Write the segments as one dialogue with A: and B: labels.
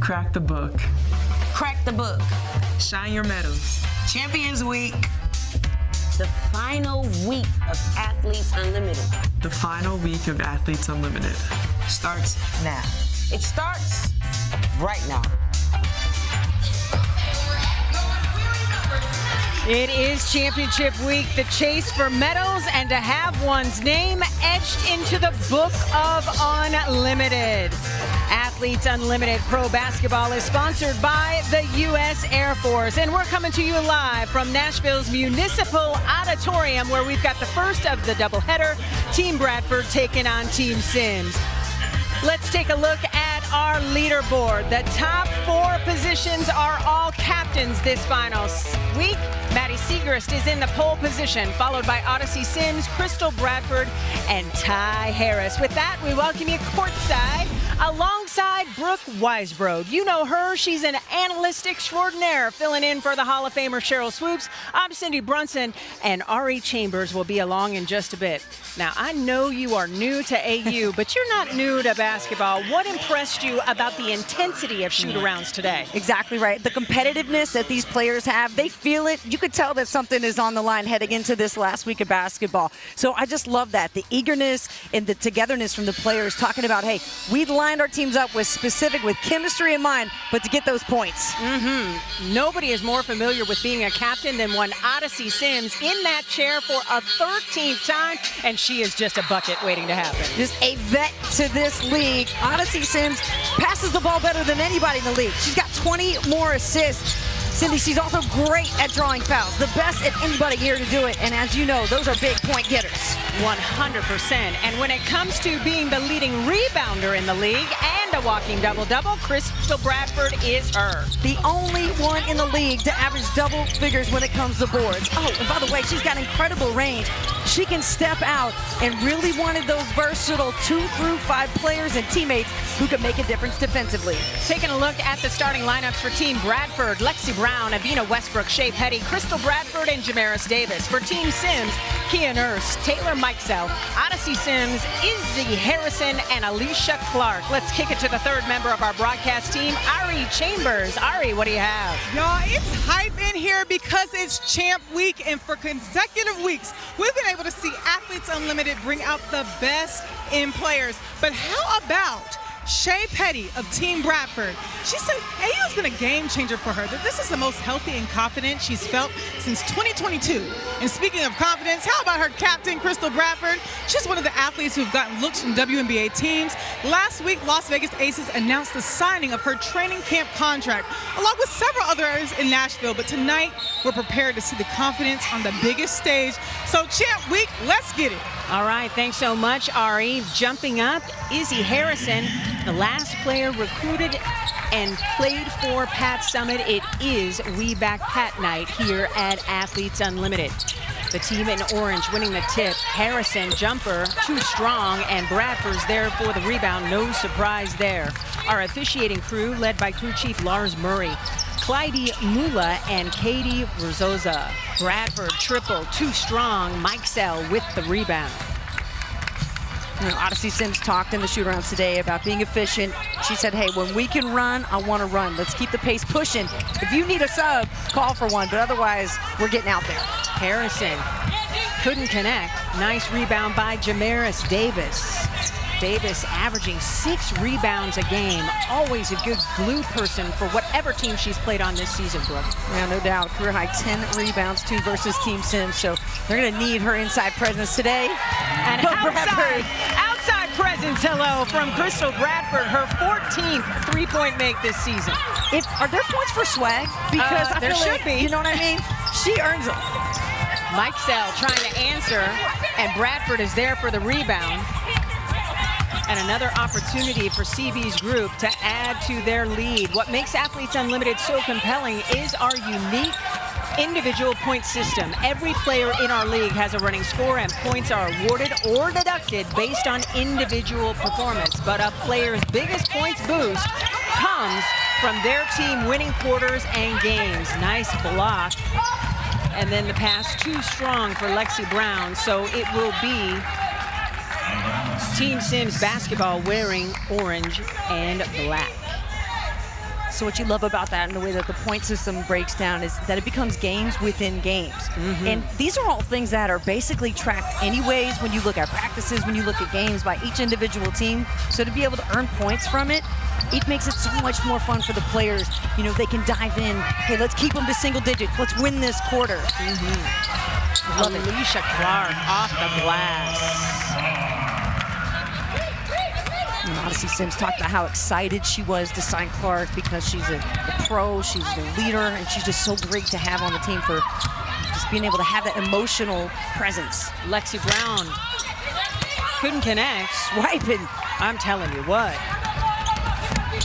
A: Crack the book.
B: Crack the book.
A: Shine your medals.
B: Champions Week. The final week of Athletes Unlimited.
A: The final week of Athletes Unlimited
B: Starts now. It starts right now.
C: It is championship week, the chase for medals and to have one's name etched into the Book of Unlimited. Athletes Unlimited Pro Basketball is sponsored by the U.S. Air Force, and we're coming to you live from Nashville's Municipal Auditorium, where we've got the first of the doubleheader, Team Bradford taking on Team Sims. Let's take a look at our leaderboard. The top 4 positions are all captains this final week. Maddie Siegrist is in the pole position, followed by Odyssey Sims, Crystal Bradford, and Ty Harris. With that, we welcome you courtside alongside Brooke Weisbrod. You know her. She's an analyst extraordinaire, filling in for the Hall of Famer Cheryl Swoops. I'm Cindy Brunson, and Ari Chambers will be along in just a bit. Now, I know you are new to AU, but you're not new to basketball. What impressed you about the intensity of shoot-arounds today?
D: Exactly right. The competitiveness that these players have, they feel it. You could tell that something is on the line heading into this last week of basketball. So I just love that. The eagerness and the togetherness from the players talking about, hey, we lined our teams up with chemistry in mind, but to get those points.
C: Nobody is more familiar with being a captain than one Odyssey Sims in that chair for a 13th time, and she is just a bucket waiting to happen.
D: Just a vet to this league. Odyssey Sims passes the ball better than anybody in the league. She's got 20 more assists. Cindy, she's also great at drawing fouls. The best at anybody here to do it. And as you know, those are big point getters.
C: 100%. And when it comes to being the leading rebounder in the league and a walking double-double, Crystal Bradford is her.
D: The only one in the league to average double figures when it comes to boards. Oh, and by the way, she's got incredible range. She can step out and really wanted those versatile 2 through 5 players and teammates who can make a difference defensively.
C: Taking a look at the starting lineups for Team Bradford: Lexi Brown, Avina Westbrook, Shea Petty, Crystal Bradford, and Jamaris Davis. For Team Sims, Kia Nurse, Taylor Mikesell, Odyssey Sims, Izzy Harrison, and Alicia Clark. Let's kick it to the third member of our broadcast team, Ari Chambers. Ari, what do you have?
E: Y'all, it's hype in here because it's Champ Week, and for consecutive weeks, we've been able to see Athletes Unlimited bring out the best in players. But how about Shea Petty of Team Bradford? She said AU has been a game changer for her, that this is the most healthy and confident she's felt since 2022. And speaking of confidence, how about her captain, Crystal Bradford? She's one of the athletes who've gotten looks from WNBA teams. Last week, Las Vegas Aces announced the signing of her training camp contract, along with several others in Nashville. But tonight, we're prepared to see the confidence on the biggest stage. So Champ Week, let's get it.
C: All right, thanks so much, Ari. Jumping up, Izzy Harrison, the last player recruited and played for Pat Summit. It is We Back Pat night here at Athletes Unlimited. The team in orange winning the tip. Harrison, jumper, too strong, and Bradford's there for the rebound. No surprise there. Our officiating crew, led by crew chief Lars Murray, Clyde Mula, and Katie Rozoza. Bradford triple, too strong. Mikesell with the rebound.
D: Odyssey Sims talked in the shoot-arounds today about being efficient. She said, hey, when we can run, I want to run. Let's keep the pace pushing. If you need a sub, call for one, but otherwise, we're getting out there.
C: Harrison couldn't connect. Nice rebound by Jamaris Davis. Davis averaging 6 rebounds a game. Always a good glue person for whatever team she's played on this season, Brooke.
D: Yeah, no doubt. Career high 10 rebounds, 2 versus Team Sims. So they're going to need her inside presence today.
C: And outside presence, hello, from Crystal Bradford, her 14th three-point make this season.
D: Are there points for swag? Because I
C: there
D: feel
C: should
D: like,
C: be.
D: You know what I mean? She earns them.
C: Mikesell trying to answer, and Bradford is there for the rebound. And another opportunity for CB's group to add to their lead. What makes Athletes Unlimited so compelling is our unique individual point system. Every player in our league has a running score, and points are awarded or deducted based on individual performance. But a player's biggest points boost comes from their team winning quarters and games. Nice block. And then the pass too strong for Lexi Brown, so it will be Team Sims basketball wearing orange and black.
D: So what you love about that and the way that the point system breaks down is that it becomes games within games. And these are all things that are basically tracked anyways when you look at practices, when you look at games by each individual team. So to be able to earn points from it, it makes it so much more fun for the players. You know, they can dive in. Hey, let's keep them to single digits. Let's win this quarter.
C: Love it. Alicia Clark off the glass.
D: And Odyssey Sims talked about how excited she was to sign Clark because she's a pro, she's a leader, and she's just so great to have on the team for just being able to have that emotional presence.
C: Lexi Brown couldn't connect.
D: Swiping.
C: I'm telling you what.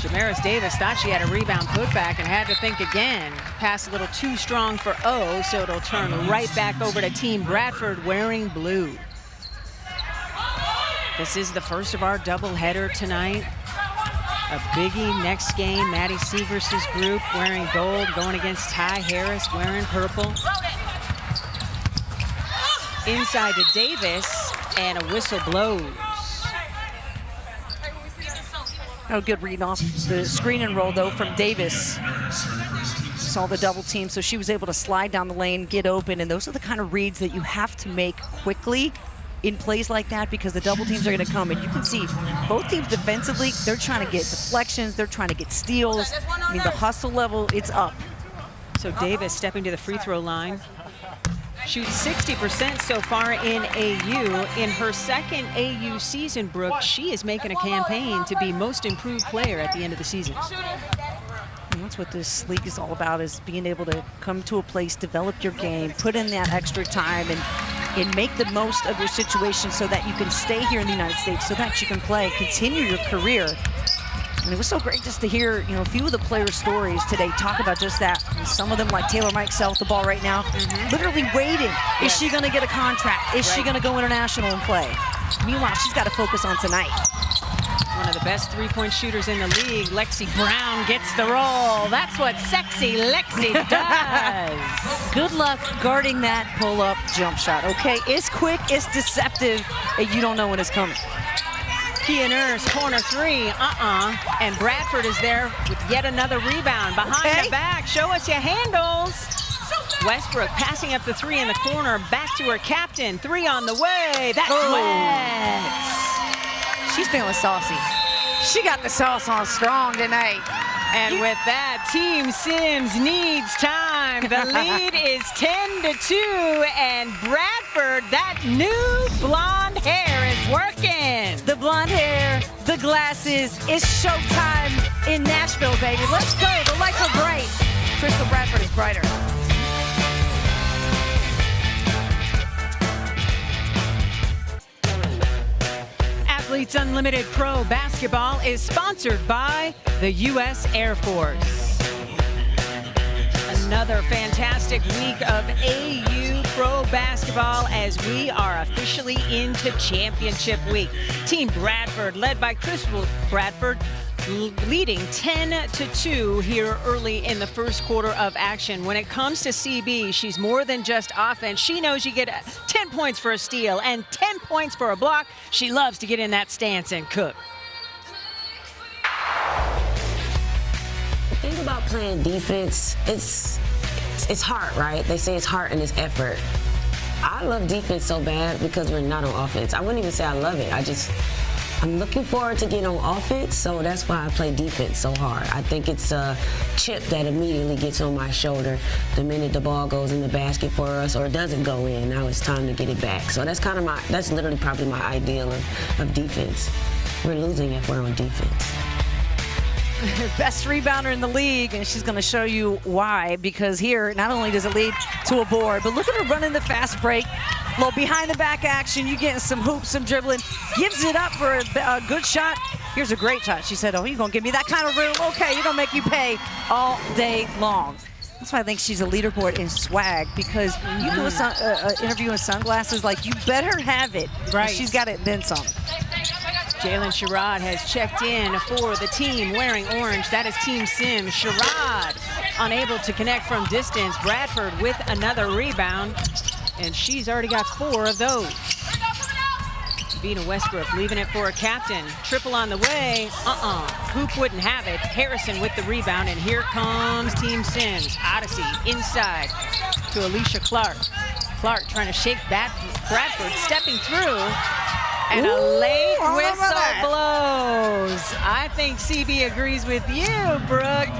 C: Jamaris Davis thought she had a rebound putback and had to think again. Pass a little too strong for O, so it'll turn right back over to Team Bradford wearing blue. This is the first of our doubleheader tonight. A biggie next game. Maddie Severs's group wearing gold, going against Ty Harris wearing purple. Inside to Davis, and a whistle blows.
D: Oh, good read off the screen and roll, though, from Davis. Saw the double team, so she was able to slide down the lane, get open, and those are the kind of reads that you have to make quickly in plays like that because the double teams are going to come. And you can see both teams defensively, they're trying to get deflections, they're trying to get steals. I mean, the hustle level, it's up.
C: So Davis stepping to the free throw line. Shoots 60% so far in AU. In her second AU season, Brooke, she is making a campaign to be most improved player at the end of the season.
D: And that's what this league is all about, is being able to come to a place, develop your game, put in that extra time, and make the most of your situation so that you can stay here in the United States, so that you can play, continue your career. And it was so great just to hear, you know, a few of the players' stories today talk about just that. And some of them, like Taylor Mikesell with the ball right now, literally waiting. Is she going to get a contract? Is she going to go international and play? Meanwhile, she's got to focus on tonight.
C: One of the best three-point shooters in the league, Lexi Brown, gets the roll. That's what sexy Lexi does.
D: Good luck guarding that pull-up jump shot, okay? It's quick, it's deceptive, and you don't know when it's coming.
C: Kia Nurse, corner three, and Bradford is there with yet another rebound. Behind the back, show us your handles. Westbrook passing up the three in the corner, back to her captain. Three on the way, that's wet.
D: She's feeling saucy. She got the sauce on strong tonight.
C: And with that, Team Sims needs time. The lead is 10-2, and Bradford, that new blonde hair is working.
D: The blonde hair, the glasses, it's showtime in Nashville, baby. Let's go, the lights are bright. Crystal Bradford is brighter.
C: Athletes Unlimited Pro Basketball is sponsored by the U.S. Air Force. Another fantastic week of AU Pro Basketball as we are officially into championship week. Team Bradford, led by Crystal Bradford, leading 10-2 here early in the first quarter of action. When it comes to CB, she's more than just offense. She knows you get 10 points for a steal and 10 points for a block. She loves to get in that stance and cook.
B: The thing about playing defense, it's hard, right? They say it's hard and it's effort. I love defense so bad because we're not on offense. I wouldn't even say I love it. I'm looking forward to getting on offense, so that's why I play defense so hard. I think it's a chip that immediately gets on my shoulder the minute the ball goes in the basket for us or doesn't go in. Now it's time to get it back. So that's kind of that's literally probably my ideal of defense. We're losing if we're on defense.
D: Best rebounder in the league, and she's going to show you why, because here, not only does it lead to a board, but look at her running the fast break. Little behind the back action, you getting some hoops, some dribbling, gives it up for a good shot. Here's a great shot. She said, oh, you're going to give me that kind of room? Okay, you're going to make you pay all day long. That's why I think she's a leaderboard in swag, because you do an interview in sunglasses, like, you better have it.
C: Right.
D: She's got it, then some.
C: Jalen Sherrod has checked in for the team wearing orange. That is Team Sims. Sherrod unable to connect from distance. Bradford with another rebound, and she's already got 4 of those. Evina Westbrook leaving it for a captain. Triple on the way. Hoop wouldn't have it. Harrison with the rebound, and here comes Team Sims. Odyssey inside to Alicia Clark. Clark trying to shake that. Bradford stepping through. And a late whistle blows. I think CB agrees with you, Brooke.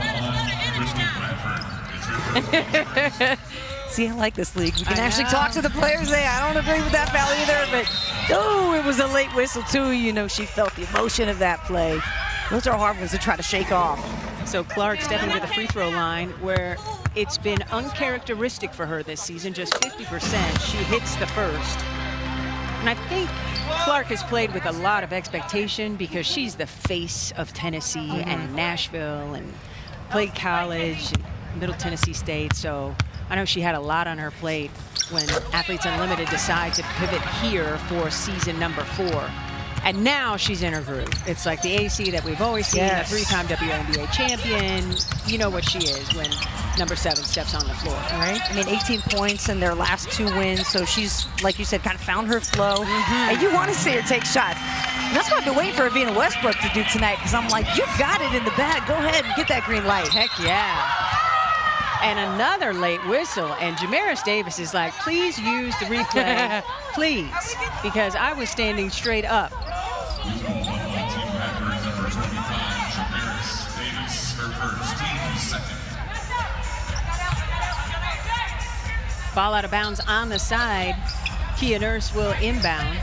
D: See, I like this league. We can actually talk to the players. Say, I don't agree with that foul either, but oh, it was a late whistle too. You know, she felt the emotion of that play. Those are hard ones to try to shake off.
C: So Clark stepping to the free throw line, where it's been uncharacteristic for her this season, just 50%. She hits the first. And I think Clark has played with a lot of expectation because she's the face of Tennessee and Nashville, and played college, Middle Tennessee State. So I know she had a lot on her plate when Athletes Unlimited decided to pivot here for season number 4. And now she's in her groove. It's like the AC that we've always seen, a 3-time WNBA champion. You know what she is when number 7 steps on the floor, right?
D: I mean, 18 points in their last 2 wins. So she's, like you said, kind of found her flow. And you want to see her take shots. And that's what I've been waiting for Evina Westbrook to do tonight, because I'm like, you got it in the bag. Go ahead and get that green light.
C: Heck yeah. And another late whistle, and Jamaris Davis is like, please use the replay, please, because I was standing straight up. Ball out of bounds on the side. Kia Nurse will inbound.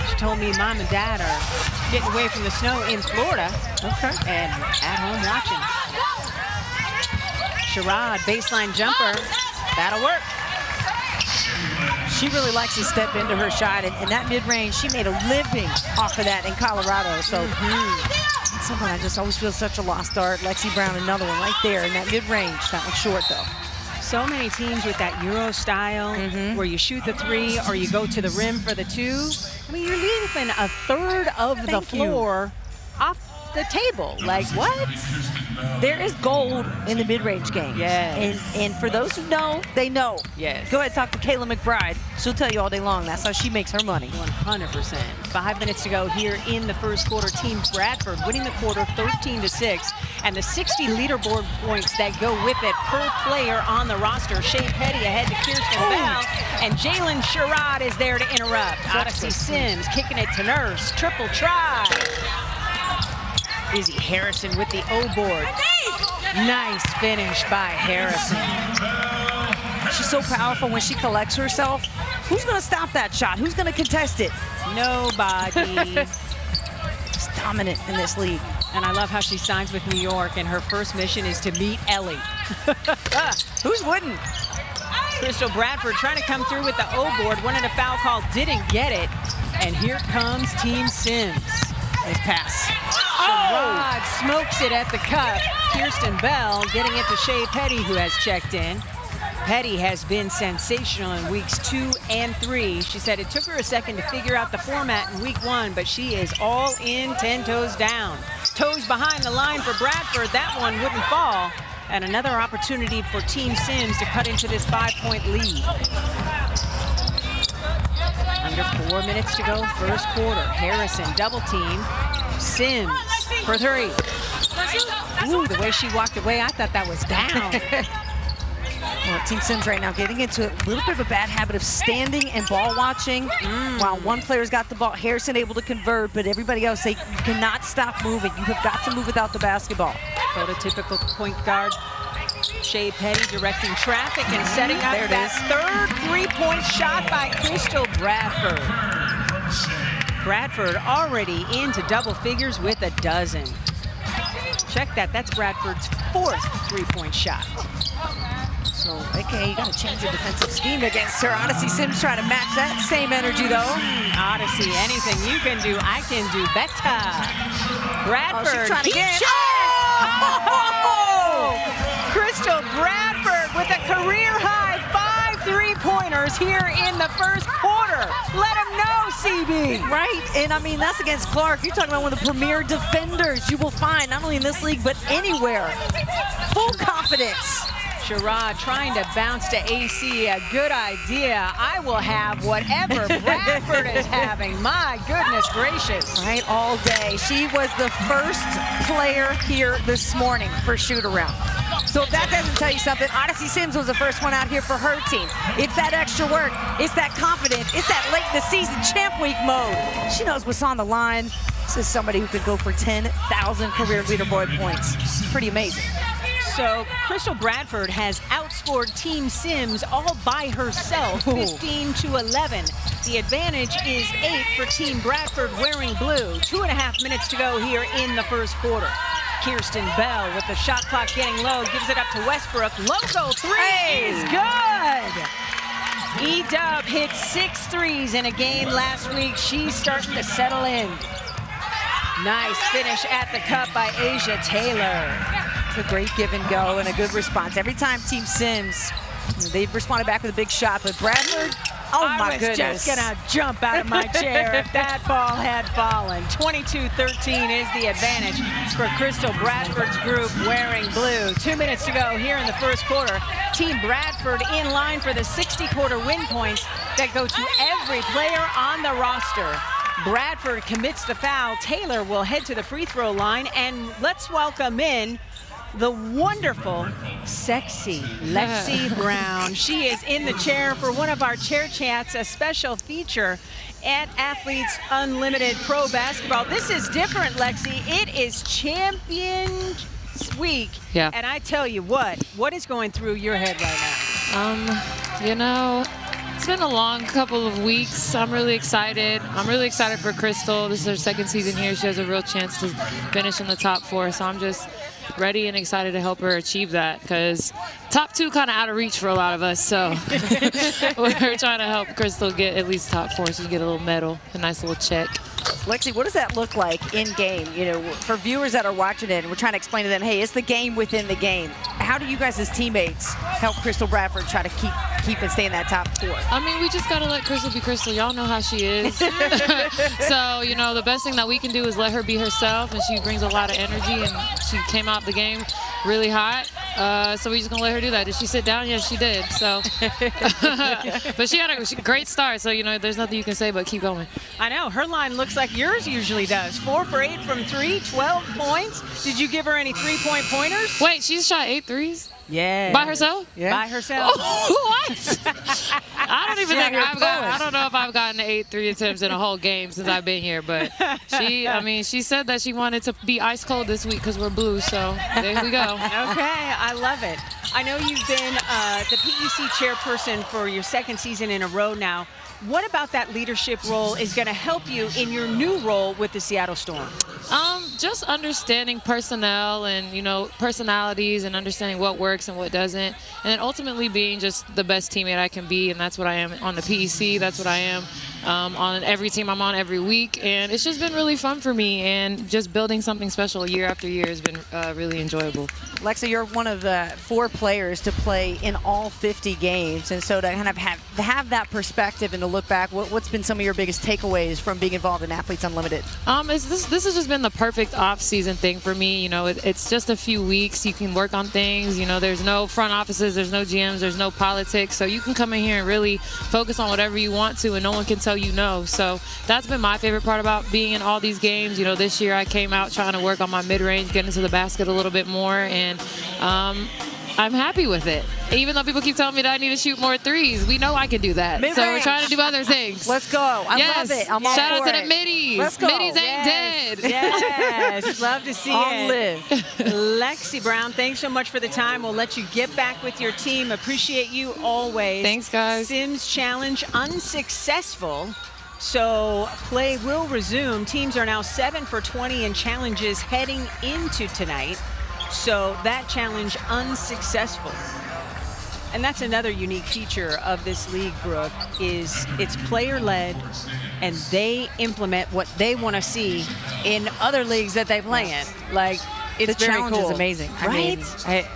C: She told me mom and dad are getting away from the snow in Florida. Okay. And at home watching. Sherrod, baseline jumper. That'll work.
D: She really likes to step into her shot, and that mid-range, she made a living off of that in Colorado. So it's something I just always feel such a lost art. Lexi Brown, another one right there in that mid-range. That one's short, though.
C: So many teams with that Euro style where you shoot the 3 or you go to the rim for the 2. I mean, you're leaving a third of the floor off the table. Like, what?
D: There is gold in the mid-range game.
C: Yes.
D: And for those who know, they know.
C: Yes.
D: Go ahead and talk to Kayla McBride. She'll tell you all day long. That's how she makes her money.
C: 100%. 5 minutes to go here in the first quarter. Team Bradford winning the quarter 13-6. And the 60 leaderboard points that go with it per player on the roster. Shea Petty ahead to Kirsten Bell. And Jalen Sherrod is there to interrupt. Odyssey Sims kicking it to Nurse. Triple try. Izzy Harrison with the O board. Nice finish by Harrison.
D: She's so powerful when she collects herself. Who's going to stop that shot? Who's going to contest it?
C: Nobody.
D: She's dominant in this league.
C: And I love how she signs with New York, and her first mission is to meet Ellie.
D: Who's wouldn't?
C: Crystal Bradford trying to come through with the O board. Wanted a foul call, didn't get it. And here comes Team Sims. Nice pass. Sherrod smokes it at the cup. Kirsten Bell getting it to Shea Petty, who has checked in. Petty has been sensational in weeks 2 and 3. She said it took her a second to figure out the format in week 1, but she is all in, 10 toes down. Toes behind the line for Bradford. That one wouldn't fall. And another opportunity for Team Sims to cut into this 5-point lead. Under 4 minutes to go, first quarter. Harrison double team. Sims for 3. Ooh, the way she walked away, I thought that was down.
D: Well, Team Sims right now getting into a little bit of a bad habit of standing and ball watching. While one player's got the ball, Harrison able to convert, but everybody else, you cannot stop moving. You have got to move without the basketball.
C: Prototypical point guard. Shea Petty directing traffic and setting up that third 3-point shot by Crystal Bradford. Bradford already into double figures with a dozen. Check that, that's Bradford's 4th 3-point shot.
D: So, okay, you got to change your defensive scheme against her. Odyssey Sims trying to match that same energy, though.
C: Odyssey, anything you can do, I can do better. Bradford,
D: she's trying to get
C: Crystal Bradford with a career-high 5 3-pointers here in the first quarter. Let him know, CB.
D: Right, and I mean, that's against Clark. You're talking about one of the premier defenders you will find, not only in this league, but anywhere. Full confidence.
C: Sherrod trying to bounce to AC. A good idea. I will have whatever Bradford is having. My goodness gracious.
D: Right, all day. She was the first player here this morning for shoot-around. So if that doesn't tell you something, Odyssey Sims was the first one out here for her team. It's that extra work. It's that confidence. It's that late in the season champ week mode. She knows what's on the line. This is somebody who could go for 10,000 career leaderboard points. Pretty amazing.
C: So Crystal Bradford has outscored Team Sims all by herself, 15-11. The advantage is 8 for Team Bradford wearing blue. 2.5 minutes to go here in the first quarter. Kirsten Bell with the shot clock getting low, gives it up to Westbrook. Logo three is good. E-Dub hit 6 threes in a game last week. She's starting to settle in. Nice finish at the cup by Asia Taylor.
D: It's a great give and go and a good response. Every time Team Sims, they've responded back with a big shot, but Bradford, oh my goodness.
C: I was just gonna jump out of my chair if that ball had fallen. 22-13 is the advantage for Crystal Bradford's group wearing blue. 2 minutes to go here in the first quarter. Team Bradford in line for the 60-quarter win points that go to every player on the roster. Bradford commits the foul. Taylor will head to the free throw line, and let's welcome in the wonderful, sexy Lexi Brown. She is in the chair for one of our chair chats, a special feature at Athletes Unlimited Pro Basketball. This is different, Lexi. It is Champions Week.
F: Yeah.
C: And I tell you what is going through your head right now?
F: You know, it's been a long couple of weeks. I'm really excited. I'm really excited for Crystal. This is her second season here. She has a real chance to finish in the top 4. So I'm just ready and excited to help her achieve that, because top 2 kind of out of reach for a lot of us. So we're trying to help Crystal get at least top 4 so you get a little medal, a nice little check.
D: Lexi, what does that look like in game? You know, for viewers that are watching it, and we're trying to explain to them, hey, it's the game within the game. How do you guys as teammates help Crystal Bradford try to keep and stay in that top 4?
F: I mean, we just got to let Crystal be Crystal. Y'all know how she is. So, you know, the best thing that we can do is let her be herself, and she brings a lot of energy, and she came out the game really hot. So we're just going to let her do that. Did she sit down? Yes, she did. So, but she had a great start. So, you know, there's nothing you can say but keep going.
C: I know. Her line looks like yours usually does. 4 for 8 from 3, 12 points. Did you give her any 3-point pointers?
F: Wait, she's shot 8 threes?
C: Yeah.
F: By herself?
C: Yeah. By herself.
F: Oh, what? I don't even think I don't know if I've gotten 8 3 attempts in a whole game since I've been here, but she said that she wanted to be ice cold this week because we're blue, so there we go.
C: Okay, I love it. I know you've been the PEC chairperson for your second season in a row now. What about that leadership role is going to help you in your new role with the Seattle Storm?
F: Just understanding personnel and, you know, personalities and understanding what works and what doesn't. And then ultimately being just the best teammate I can be. And that's what I am on the PEC. That's what I am on every team I'm on every week. And it's just been really fun for me. And just building something special year after year has been really enjoyable.
D: Lexa, you're one of the 4 players to play in all 50 games. And so to kind of have that perspective and to look back, what's been some of your biggest takeaways from being involved in Athletes Unlimited?
F: This has just been the perfect off-season thing for me. You know, it's just a few weeks. You can work on things. You know, there's no front offices, there's no GMs, there's no politics. So you can come in here and really focus on whatever you want to, and no one can tell you no. So that's been my favorite part about being in all these games. You know, this year I came out trying to work on my mid-range, getting into the basket a little bit more, and I'm happy with it. Even though people keep telling me that I need to shoot more threes, we know I can do that.
D: Mid-range.
F: So we're trying to do other things.
D: Let's go. I love it. I'm all
F: Shout out
D: for
F: to
D: it.
F: the middies.
D: Let's go.
F: Middies ain't dead.
C: Yes, love to see
D: Long
C: it.
D: live.
C: Lexi Brown, thanks so much for the time. We'll let you get back with your team. Appreciate you always.
F: Thanks, guys.
C: Sims Challenge unsuccessful. So play will resume. Teams are now 7 for 20 in challenges heading into tonight. So that challenge unsuccessful. And that's another unique feature of this league, Brooke, is it's player-led, and they implement what they want to see in other leagues that they play in. Like, it's
D: The
C: very
D: challenge
C: cool.
D: is amazing.
C: Right?
D: I mean, I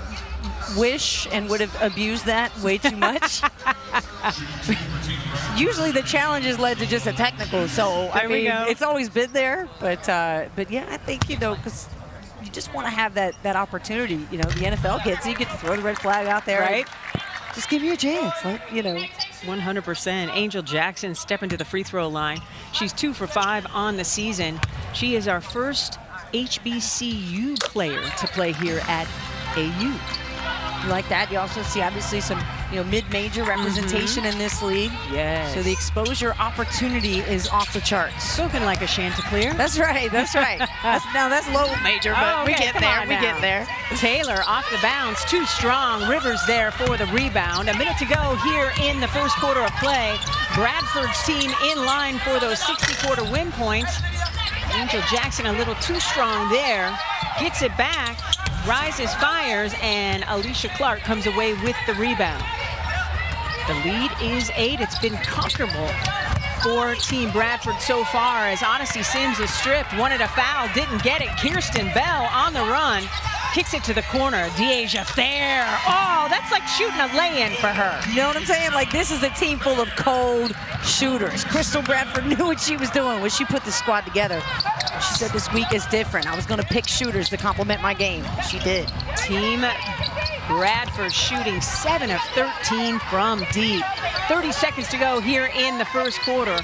D: wish and would have abused that way too much. Usually the challenge has led to just a technical, so I
C: There we
D: mean,
C: go.
D: it's always been there. But yeah, I think, you know, because you just want to have that opportunity. You know, the NFL gets it. You get to throw the red flag out there.
C: Right.
D: Just give me a chance. Like, you know.
C: 100%. Angel Jackson stepping to the free throw line. She's 2 for 5 on the season. She is our first HBCU player to play here at AU.
D: Like that, you also see obviously some, you know, mid-major representation in this league.
C: Yes.
D: So the exposure opportunity is off the charts.
C: Spoken like a Chanticleer.
D: That's right. That's right. That's low major, but
C: Oh,
D: we
C: okay,
D: get
C: come
D: there.
C: on
D: We
C: now.
D: get there.
C: Taylor off the bounce, too strong. Rivers there for the rebound. A minute to go here in the first quarter of play. Bradford's team in line for those 60-quarter win points. Angel Jackson a little too strong there. Gets it back, rises, fires, and Alicia Clark comes away with the rebound. The lead is 8. It's been comfortable for Team Bradford so far as Odyssey Sims is stripped. Wanted a foul, didn't get it. Kirsten Bell on the run. Kicks it to the corner. Deja Fair. Oh, that's like shooting a lay-in for her.
D: You know what I'm saying? Like, this is a team full of cold shooters. Crystal Bradford knew what she was doing when she put the squad together. She said this week is different. I was going to pick shooters to complement my game. She did.
C: Team Bradford shooting 7 of 13 from deep. 30 seconds to go here in the first quarter.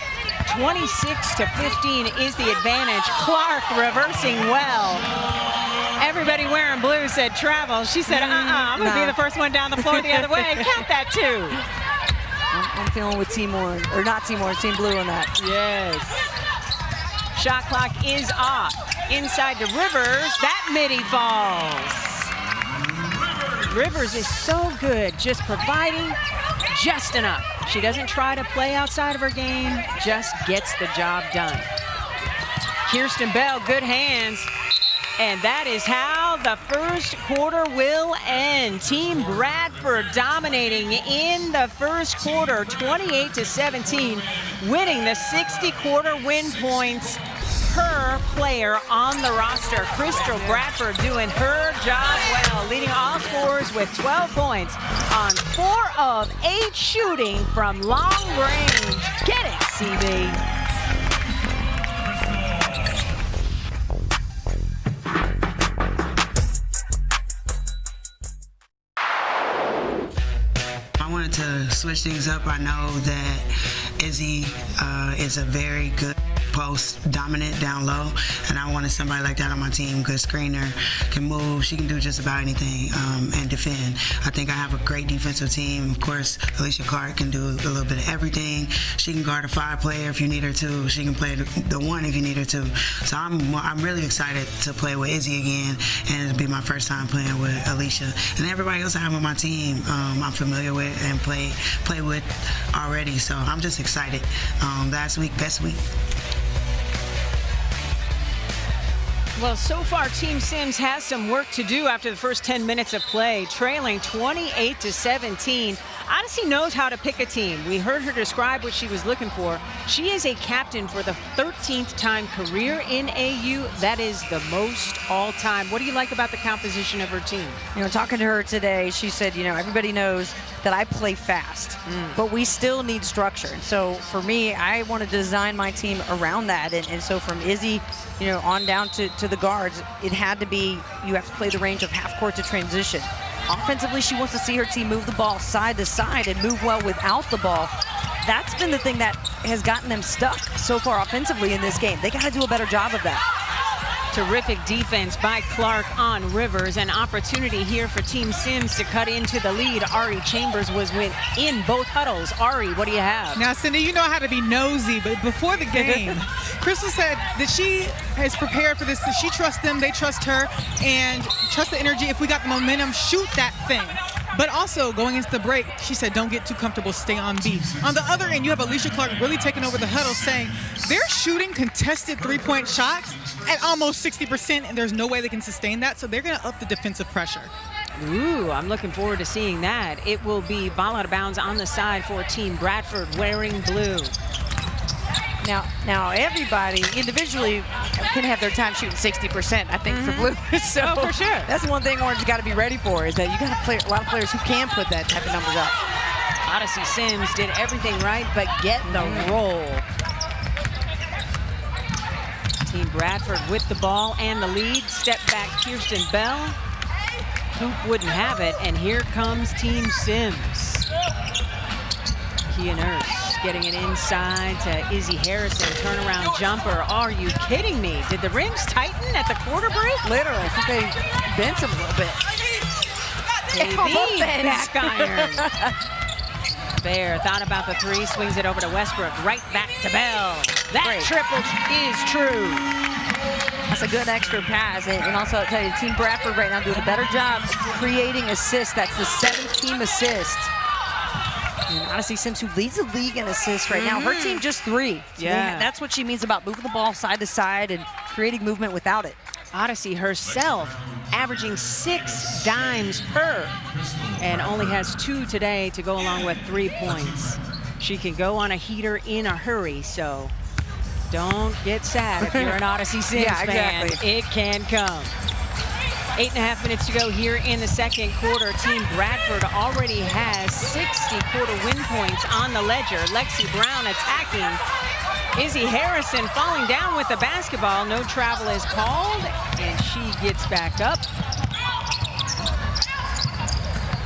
C: 26-15 is the advantage. Clark reversing well. Everybody wearing blue said travel. She said, I'm going to be the first one down the floor the other way. Count that, too.
D: I'm feeling with Team Orange, or not Team Orange, Team Blue on that.
C: Yes. Shot clock is off. Inside to Rivers. That midi falls. Rivers is so good, just providing just enough. She doesn't try to play outside of her game, just gets the job done. Kirsten Bell, good hands. And that is how the first quarter will end. Team Bradford dominating in the first quarter, 28-17, winning the 60-quarter win points per player on the roster. Crystal Bradford doing her job well, leading all scorers with 12 points on 4 of 8 shooting from long range. Get it, CB.
G: I wanted to switch things up. I know that Izzy is a very good post dominant down low, and I wanted somebody like that on my team. Good screener, can move, she can do just about anything and defend. I think I have a great defensive team. Of course, Alicia Clark can do a little bit of everything. She can guard a 5 player if you need her to. She can play the 1 if you need her to. So I'm really excited to play with Izzy again, and it'll be my first time playing with Alicia. And everybody else I have on my team, I'm familiar with and play with already. So I'm just excited. Last week, best week.
C: Well, so far, Team Sims has some work to do after the first 10 minutes of play, trailing 28-17. Odyssey knows how to pick a team. We heard her describe what she was looking for. She is a captain for the 13th time career in AU. That is the most all time. What do you like about the composition of her team?
D: You know, talking to her today, she said, you know, everybody knows that I play fast, but we still need structure. And so for me, I want to design my team around that. And so from Izzy, you know, on down to the guards, it had to be, you have to play the range of half court to transition. Offensively, she wants to see her team move the ball side to side and move well without the ball. That's been the thing that has gotten them stuck so far offensively in this game. They got to do a better job of that.
C: Terrific defense by Clark on Rivers. An opportunity here for Team Sims to cut into the lead. Ari Chambers was in both huddles. Ari, what do you have?
E: Now, Cindy, you know how to be nosy, but before the game, Crystal said that she is prepared for this, that she trusts them, they trust her, and trust the energy. If we got the momentum, shoot that thing. But also, going into the break, she said, don't get too comfortable, stay on beat. On the other end, you have Alicia Clark really taking over the huddle, saying they're shooting contested three-point shots at almost 60%, and there's no way they can sustain that, so they're going to up the defensive pressure.
C: Ooh, I'm looking forward to seeing that. It will be ball out of bounds on the side for Team Bradford wearing blue.
D: Now everybody individually can have their time shooting 60%, I think, for blue. So
C: Oh, for sure.
D: That's one thing Orange got to be ready for, is that you got to play a lot of players who can put that type of numbers up.
C: Odyssey Sims did everything right, but get the roll. Team Bradford with the ball and the lead. Step back, Kirsten Bell. Hoop wouldn't have it, and here comes Team Sims. Kia Nurse getting it inside to Izzy Harrison. Turnaround jumper. Are you kidding me? Did the rims tighten at the quarter break?
D: Literally, I think they bent him a little bit.
C: KB back iron. Bear thought about the three, swings it over to Westbrook. Right back to Bell. That
D: Great.
C: triple is true.
D: That's a good extra pass. And also, I'll tell you, Team Bradford right now doing a better job of creating assists. That's the 7th team assist. And Odyssey Sims, who leads the league in assists right now, her team just 3. So
C: Yeah.
D: that's what she means about moving the ball side to side and creating movement without it.
C: Odyssey herself averaging 6 dimes per and only has 2 today to go along with 3 points. She can go on a heater in a hurry, so don't get sad if you're an Odyssey Sims
D: Yeah,
C: fan.
D: exactly.
C: It can come. 8.5 minutes to go here in the second quarter. Team Bradford already has 60 quarter win points on the ledger. Lexi Brown attacking. Izzy Harrison falling down with the basketball. No travel is called, and she gets back up.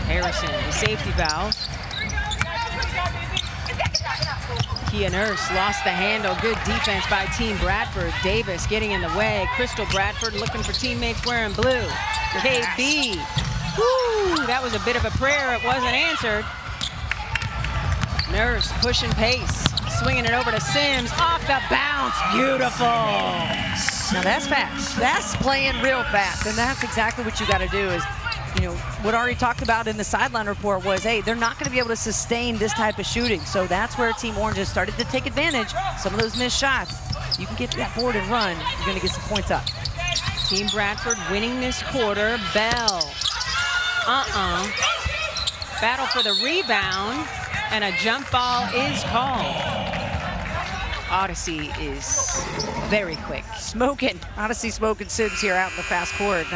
C: Harrison, the safety valve. Kia Nurse lost the handle. Good defense by Team Bradford. Davis getting in the way. Crystal Bradford looking for teammates wearing blue. KB. Woo, that was a bit of a prayer. It wasn't answered. Nurse pushing pace. Swinging it over to Sims. Off the bounce. Beautiful.
D: Now that's fast. That's playing real fast, and that's exactly what you got to do. Is, you know, what Ari talked about in the sideline report was, hey, they're not going to be able to sustain this type of shooting. So that's where Team Orange has started to take advantage. Some of those missed shots, you can get that forward and run. You're going to get some points up.
C: Team Bradford winning this quarter. Bell. Battle for the rebound, and a jump ball is called. Odyssey is very quick.
D: Smoking. Odyssey smoking Sims here out in the fast court.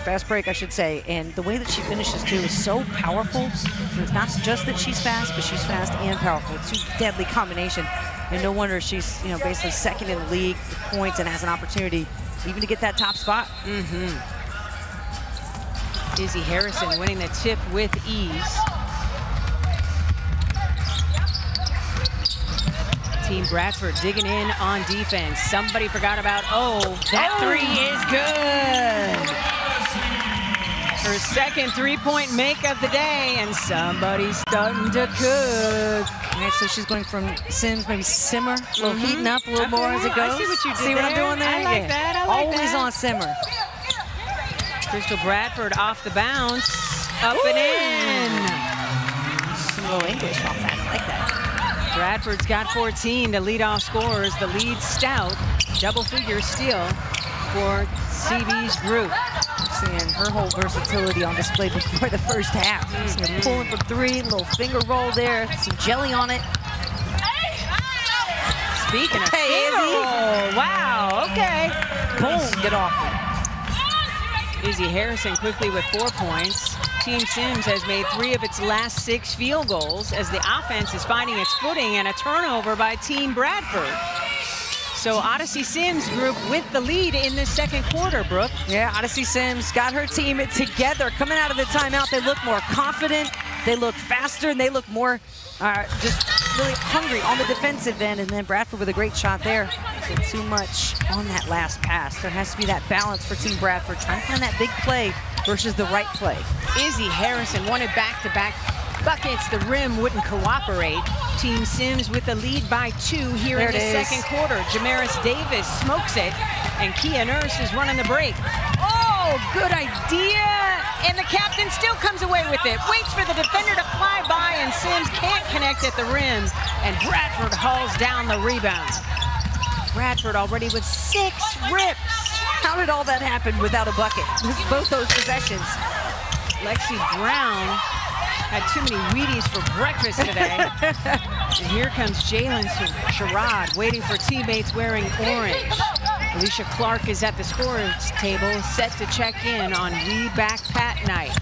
D: Fast break, I should say. And the way that she finishes, too, is so powerful. It's not just that she's fast, but she's fast and powerful. It's a deadly combination. And no wonder she's, you know, basically second in the league with points and has an opportunity even to get that top spot.
C: Izzy Harrison winning the tip with ease. Team Bradford digging in on defense. Somebody forgot about that three is good. Her second three-point make of the day, and somebody's starting to cook.
D: All right, so she's going from Sims, maybe simmer, a little heating up a little more as it goes.
C: I see what you did
D: See what I'm
C: there.
D: doing there?
C: I like that, I like
D: Always
C: that.
D: on simmer.
C: Crystal Bradford off the bounce, up and in.
D: Some little English off that. I like that.
C: Bradford's got 14 to lead off scorers. The lead stout, double figure steal for CB's group.
D: Seeing her whole versatility on display before the first half. You know, pulling from 3, little finger roll there, some jelly on it.
C: Speaking of
D: Hey,
C: finger
D: Izzy.
C: roll, wow, okay.
D: Boom, get off it.
C: Izzy Harrison quickly with 4 points. Team Sims has made 3 of its last 6 field goals as the offense is finding its footing, and a turnover by Team Bradford. So Odyssey Sims group with the lead in the second quarter, Brooke.
D: Yeah, Odyssey Sims got her team together. Coming out of the timeout, they look more confident, they look faster, and they look more just really hungry on the defensive end. And then Bradford with a great shot there. Did too much on that last pass. There has to be that balance for Team Bradford, trying to find that big play versus the right play.
C: Izzy Harrison wanted back-to-back buckets. The rim wouldn't cooperate. Team Sims with the lead by 2 here
D: There
C: in the
D: it is.
C: second quarter. Jamaris Davis smokes it, and Kia Nurse is running the break. Oh, good idea! And the captain still comes away with it. Waits for the defender to fly by, and Sims can't connect at the rim, and Bradford hauls down the rebound. Bradford already with 6 rips.
D: How did all that happen without a bucket? Both those possessions.
C: Lexi Brown had too many Wheaties for breakfast today. And here comes Jalen Sherrod waiting for teammates wearing orange. Alicia Clark is at the scorer's table, set to check in on We Back Pat night.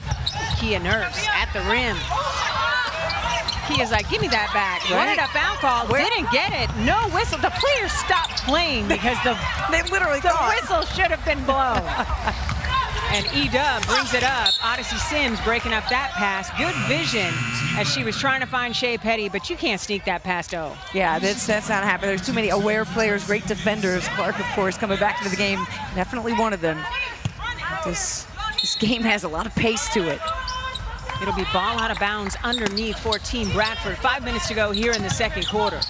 C: Kia Nurse at the rim. He is like, give me that back.
D: Right.
C: Wanted a foul call, didn't get it. No whistle. The players stopped playing because
D: They literally
C: the
D: thought.
C: whistle should have been blown. And E-Dub brings it up. Odyssey Sims breaking up that pass. Good vision as she was trying to find Shea Petty, but you can't sneak that past O.
D: Yeah, that's not happening. There's too many aware players, great defenders. Clark, of course, coming back into the game, definitely one of them. This game has a lot of pace to it.
C: It'll be ball out of bounds underneath for Team Bradford. 5 minutes to go here in the second quarter.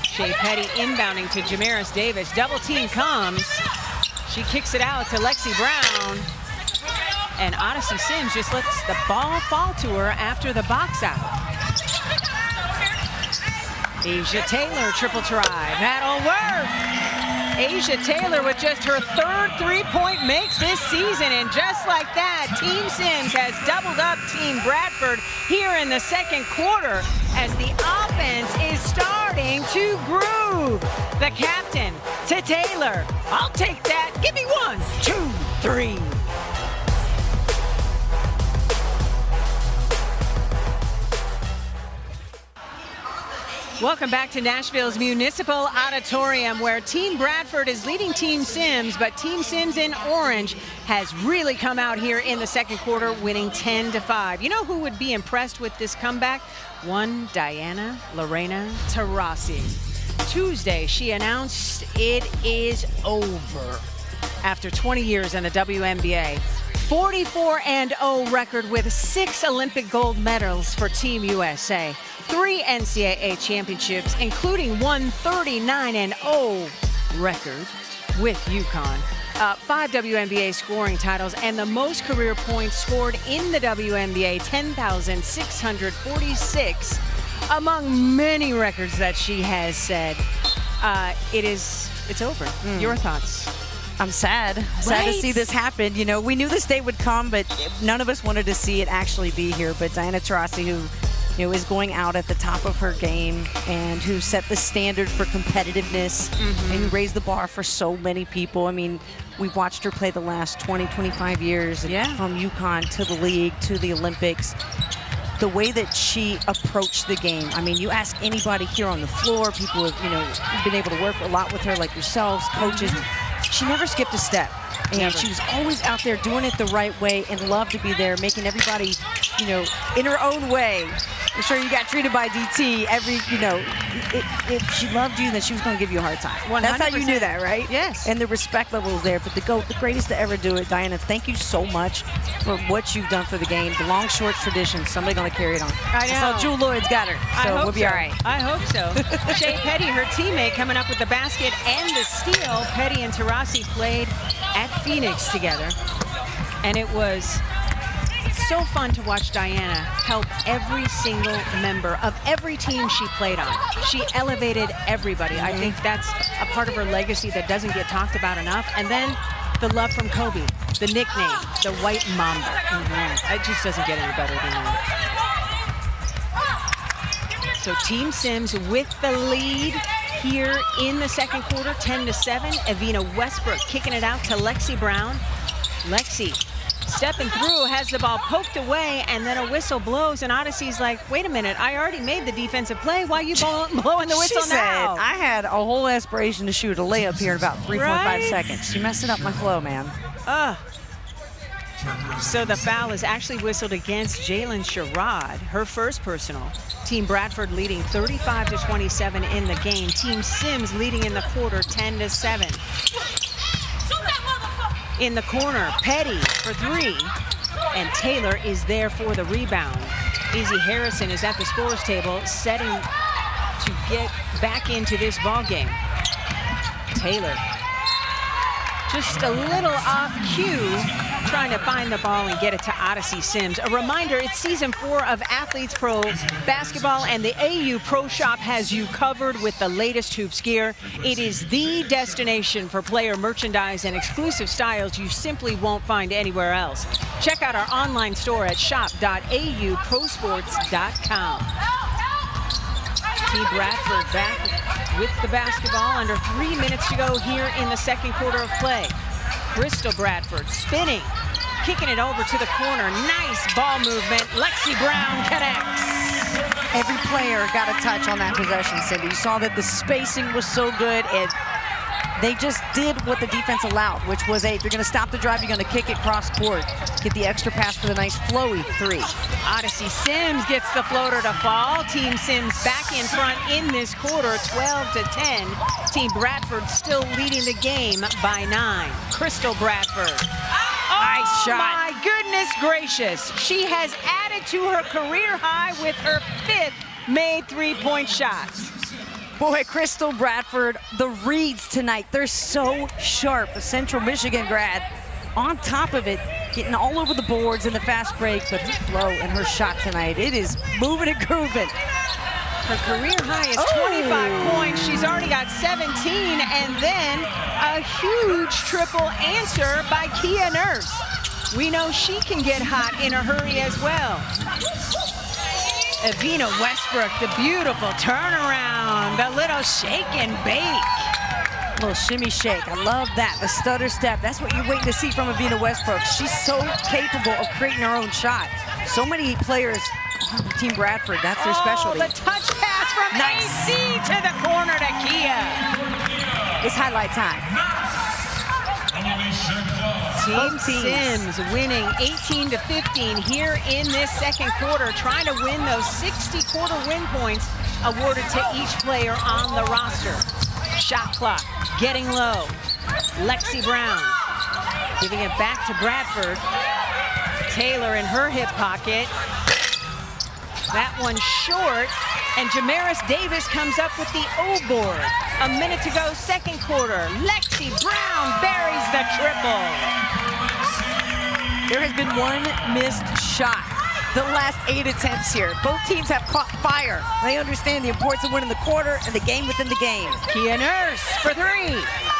C: Shea Petty inbounding to Jamaris Davis. Double team comes. She kicks it out to Lexi Brown. And Odyssey Sims just lets the ball fall to her after the box out. Asia Taylor, triple try. That'll work. Asia Taylor with just her third three-point makes this season. And just like that, Team Sims has doubled up Team Bradford here in the second quarter as the offense is starting to groove. The captain to Taylor. I'll take that. Give me 1, 2, 3. Welcome back to Nashville's Municipal Auditorium, where Team Bradford is leading Team Sims, but Team Sims in orange has really come out here in the second quarter, winning 10-5. You know who would be impressed with this comeback? One Diana Lorena Taurasi. Tuesday, she announced it is over after 20 years in the WNBA. 44-0 record with 6 Olympic gold medals for Team USA. 3 NCAA championships, including 139-0 record with UConn. 5 WNBA scoring titles and the most career points scored in the WNBA, 10,646, among many records that she has said. It's over. Your thoughts?
D: I'm sad. Sad to see this happen. You know, we knew this day would come, but none of us wanted to see it actually be here. But Diana Taurasi, who is going out at the top of her game and who set the standard for competitiveness and who raised the bar for so many people. I mean, we've watched her play the last 20, 25 years from UConn to the league to the Olympics. The way that she approached the game. I mean, you ask anybody here on the floor, people have, been able to work a lot with her, like yourselves, coaches. She never skipped a step. And she was always out there doing it the right way and loved to be there, making everybody, in her own way. I'm sure you got treated by DT if she loved you, then she was going to give you a hard time.
C: 100%.
D: That's how you knew that, right?
C: Yes.
D: And the respect level is there. But the greatest to ever do it, Diana, thank you so much for what you've done for the game. The long short tradition, somebody's going to carry it on.
C: I know.
D: So Jewel Lloyd's got her. So we'll be all right.
C: I hope so. Shea Petty, her teammate, coming up with the basket and the steal. Petty and Taurasi played at Phoenix together. And it was so fun to watch Diana help every single member of every team she played on. She elevated everybody. I think that's a part of her legacy that doesn't get talked about enough. And then the love from Kobe, the nickname, the White Mamba. It just doesn't get any better than that. So Team Sims with the lead here in the second quarter, 10-7. Evina Westbrook kicking it out to Lexi Brown. Lexi stepping through, has the ball poked away, and then a whistle blows, and Odyssey's like, wait a minute, I already made the defensive play. Why are you blowing the whistle now?
D: I had a whole aspiration to shoot a layup here in about 3.5 seconds. You messed up my flow, man.
C: So the foul is actually whistled against Jalen Sherrod, her first personal. Team Bradford leading 35-27 in the game. Team Sims leading in the quarter 10-7. In the corner, Petty for 3, and Taylor is there for the rebound. Izzy Harrison is at the scores table, setting to get back into this ball game. Taylor, just a little off cue, trying to find the ball and get it to Odyssey Sims. A reminder, it's season 4 of Athletes Pro Basketball, and the AU Pro Shop has you covered with the latest hoops gear. It is the destination for player merchandise and exclusive styles you simply won't find anywhere else. Check out our online store at shop.auprosports.com. Team Bradford back with the basketball, under 3 minutes to go here in the second quarter of play. Bristol Bradford spinning, kicking it over to the corner. Nice ball movement. Lexi Brown connects.
D: Every player got a touch on that possession, Cindy. You saw that the spacing was so good, and they just did what the defense allowed, which was, if you're going to stop the drive, you're going to kick it cross court, get the extra pass for the nice flowy three.
C: Odyssey Sims gets the floater to fall. Team Sims back in front in this quarter, 12-10. Team Bradford still leading the game by 9. Crystal Bradford.
D: Nice shot.
C: My goodness gracious. She has added to her career high with her 5th made three-point shot.
D: Boy, Crystal Bradford, the reads tonight, they're so sharp. A Central Michigan grad on top of it, getting all over the boards in the fast break, but her flow and her shot tonight, it is moving and grooving.
C: Her career high is 25 points. She's already got 17, and then a huge triple answer by Kia Nurse. We know she can get hot in a hurry as well. Evina Westbrook, the beautiful turnaround, the little shake and bake.
D: Little shimmy shake, I love that. The stutter step, that's what you're waiting to see from Evina Westbrook. She's so capable of creating her own shot. So many players on Team Bradford, that's their specialty.
C: The touch pass from AC to the corner to Kia.
D: It's highlight time.
C: Team Sims winning 18-15 here in this second quarter, trying to win those 60 quarter win points awarded to each player on the roster. Shot clock getting low. Lexi Brown giving it back to Bradford. Taylor in her hip pocket. That one short, and Jamaris Davis comes up with the O board. A minute to go, second quarter. Lexi Brown buries the triple.
D: There has been one missed shot the last 8 attempts here. Both teams have caught fire. They understand the importance of winning the quarter and the game within the game.
C: Kia Nurse for 3.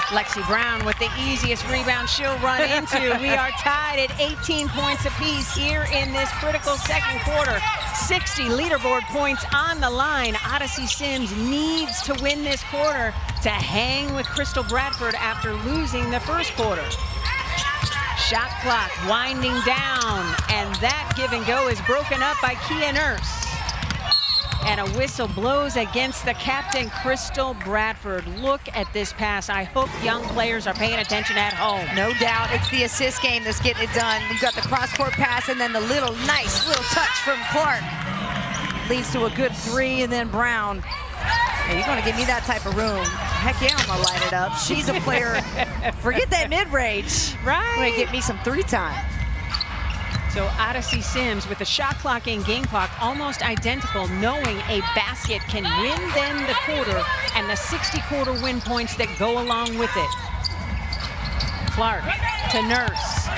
C: Lexi Brown with the easiest rebound she'll run into. We are tied at 18 points apiece here in this critical second quarter. 60 leaderboard points on the line. Odyssey Sims needs to win this quarter to hang with Crystal Bradford after losing the first quarter. Shot clock winding down, and that give and go is broken up by Kia Nurse. And a whistle blows against the captain, Crystal Bradford. Look at this pass. I hope young players are paying attention at home.
D: No doubt, it's the assist game that's getting it done. You've got the cross-court pass and then the nice little touch from Clark. Leads to a good 3, and then Brown. Hey, you're gonna give me that type of room. Heck yeah, I'm gonna light it up. She's a player, forget that mid-range.
C: Right.
D: Gonna get me some 3 time.
C: So Odyssey Sims with the shot clock and game clock almost identical, knowing a basket can win them the quarter and the 60 quarter win points that go along with it. Clark to Nurse.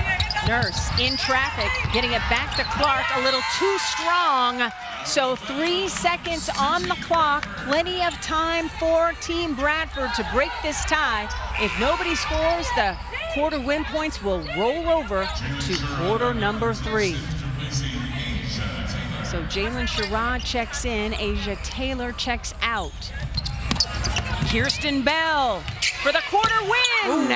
C: Nurse in traffic, getting it back to Clark, a little too strong. So 3 seconds on the clock, plenty of time for Team Bradford to break this tie. If nobody scores, the quarter win points will roll over to quarter number 3. So Jalen Sherrod checks in, Asia Taylor checks out. Kirsten Bell for the quarter win. Ooh.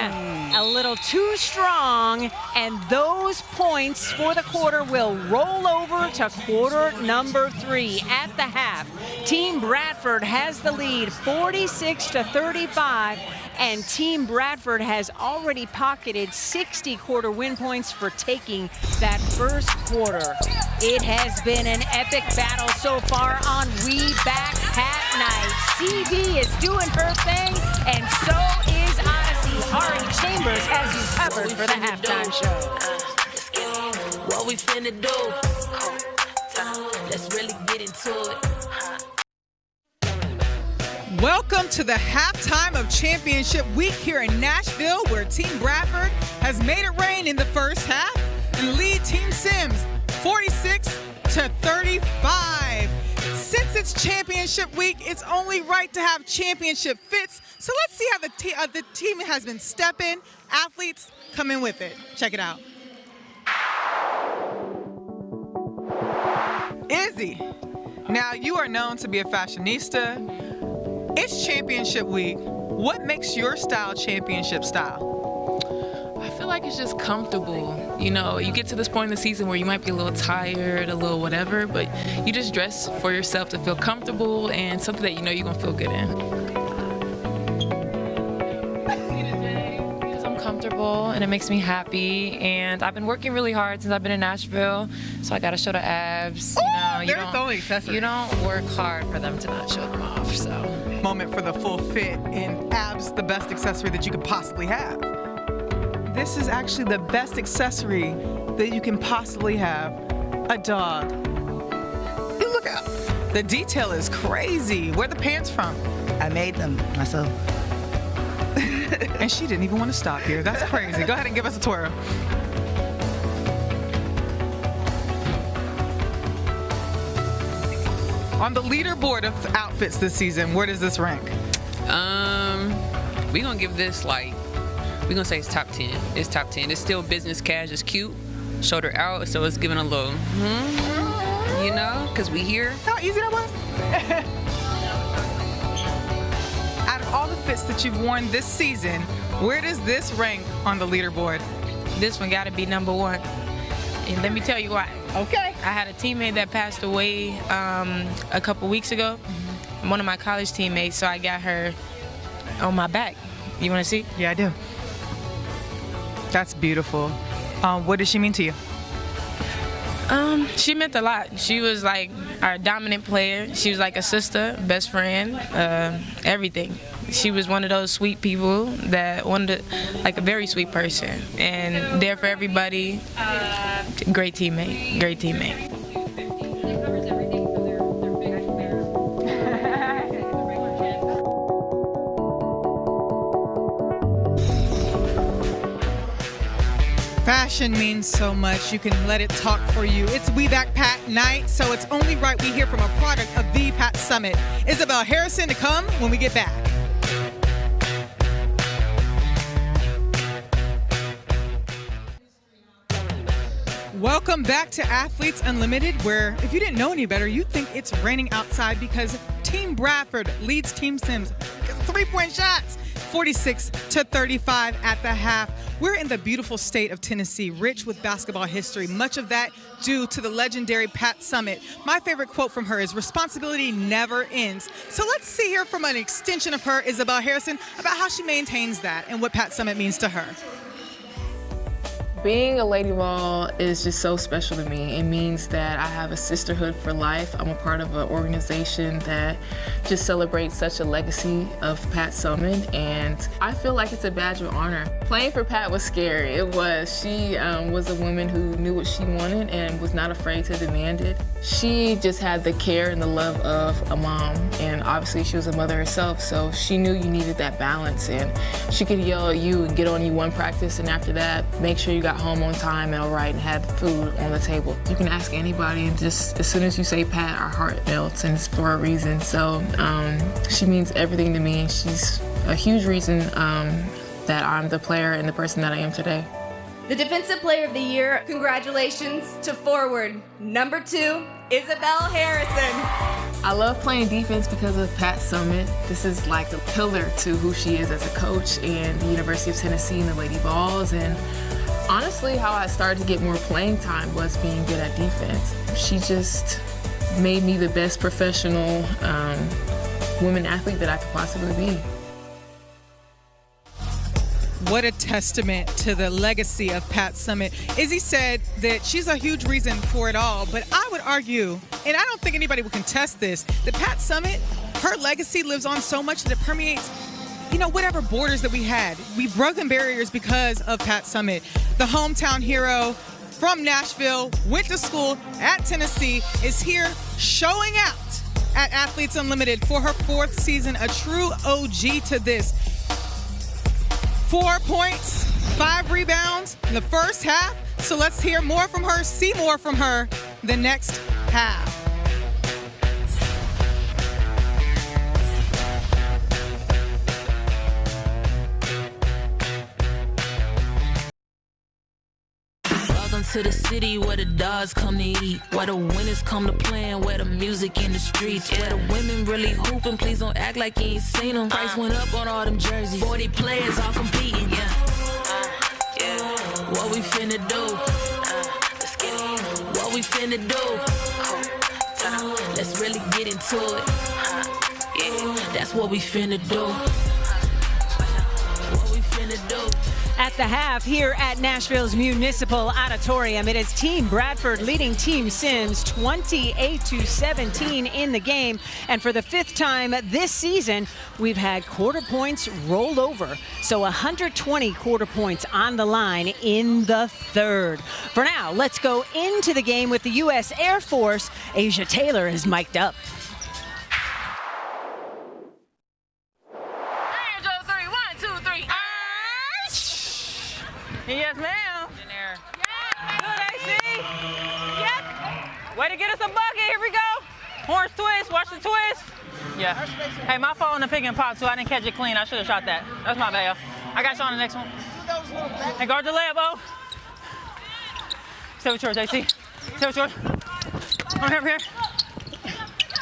C: A little too strong, and those points for the quarter will roll over to quarter number 3 at the half. Team Bradford has the lead 46-35, and Team Bradford has already pocketed 60 quarter win points for taking that first quarter. It has been an epic battle so far on We Back Hat Night. CV is doing her thing, and so is Odyssey. Ari Chambers has you covered for the halftime show.
H: What we finna do? Let's really get into it.
E: Welcome to the halftime of championship week here in Nashville, where Team Bradford has made it rain in the first half and lead Team Sims 46-35. Since it's championship week, it's only right to have championship fits. So let's see how the team has been stepping. Athletes come in with it. Check it out. Izzy, now you are known to be a fashionista. It's championship week. What makes your style championship style?
F: I feel like it's just comfortable. You know, you get to this point in the season where you might be a little tired, a little whatever, but you just dress for yourself to feel comfortable and something that you know you're gonna feel good in. Comfortable and it makes me happy, and I've been working really hard since I've been in Nashville, so I gotta show the abs. You don't work hard for them to not show them off. So
E: moment for the full fit, and abs the best accessory that you could possibly have. This is actually the best accessory that you can possibly have. A dog. You look out. The detail is crazy. Where are the pants from?
I: I made them myself.
E: And she didn't even want to stop here. That's crazy. Go ahead and give us a twirl. On the leaderboard of outfits this season, where does this rank?
J: We're gonna give this we're gonna say it's top 10. It's top 10. It's still business cash. It's cute, shoulder out, so it's giving a little, you know, because we here.
E: How easy that was? Out of all the fits that you've worn this season, where does this rank on the leaderboard?
K: This one gotta be number one. And let me tell you why.
E: Okay.
K: I had a teammate that passed away a couple weeks ago. One of my college teammates, so I got her on my back. You wanna see?
E: Yeah, I do. That's beautiful. What does she mean to you?
K: She meant a lot. She was like our dominant player. She was like a sister, best friend, everything. She was one of those sweet people that like a very sweet person, and there for everybody. Great teammate, great teammate.
E: Fashion means so much. You can let it talk for you. It's We Back Pat night, so it's only right we hear from a product of the Pat Summit. Isabel Harrison to come when we get back. Welcome back to Athletes Unlimited, where if you didn't know any better, you'd think it's raining outside because Team Bradford leads Team Sims 3-point shots, 46-35 at the half. We're in the beautiful state of Tennessee, rich with basketball history, much of that due to the legendary Pat Summit. My favorite quote from her is, "Responsibility never ends." So let's see here from an extension of her, Isabel Harrison, about how she maintains that and what Pat Summit means to her.
F: Being a Lady Vol is just so special to me. It means that I have a sisterhood for life. I'm a part of an organization that just celebrates such a legacy of Pat Summit, and I feel like it's a badge of honor. Playing for Pat was scary. It was. She was a woman who knew what she wanted and was not afraid to demand it. She just had the care and the love of a mom, and obviously she was a mother herself, so she knew you needed that balance, and she could yell at you and get on you one practice, and after that, make sure you got home on time and all right and had food on the table. You can ask anybody, and just as soon as you say Pat, our heart melts, and it's for a reason. So she means everything to me, and she's a huge reason that I'm the player and the person that I am today.
L: The Defensive Player of the Year, congratulations to forward number 2, Isabel Harrison.
F: I love playing defense because of Pat Summit. This is like a pillar to who she is as a coach and the University of Tennessee and the Lady Vols. And honestly, how I started to get more playing time was being good at defense. She just made me the best professional women athlete that I could possibly be.
E: What a testament to the legacy of Pat Summit. Izzy said that she's a huge reason for it all, but I would argue, and I don't think anybody would contest this, that Pat Summit, her legacy lives on so much that it permeates, whatever borders that we had. We've broken barriers because of Pat Summit. The hometown hero from Nashville, went to school at Tennessee, is here showing out at Athletes Unlimited for her 4th season, a true OG to this. 4 points, 5 rebounds in the first half. So let's hear more from her, see more from her the next half.
H: Welcome to the city where the dogs come to eat, where the winners come to play, and where the music in the streets, where the women really hooping. Please don't act like you ain't seen them. Price went up on all them jerseys. 40 players all competing. Yeah. What we finna do? Let's get it. What we finna do? Let's really get into it. Yeah, that's what we finna do. What we finna do?
C: At the half here at Nashville's Municipal Auditorium, it is Team Bradford leading Team Sims 28-17 in the game. And for the 5th time this season, we've had quarter points roll over. So 120 quarter points on the line in the 3rd. For now, let's go into the game with the U.S. Air Force. Asia Taylor is mic'd up.
M: Yes, ma'am. In there. Good, AC. Yes. Way to get us a bucket. Here we go. Horns twist. Watch the twist. Yeah. Hey, my fault on the pick and pop, too. I didn't catch it clean. I should have shot that. That's my bad, yo. I got you on the next one. Hey, guard the layup, oh. Stay with yours, AC. Stay with yours. Over here.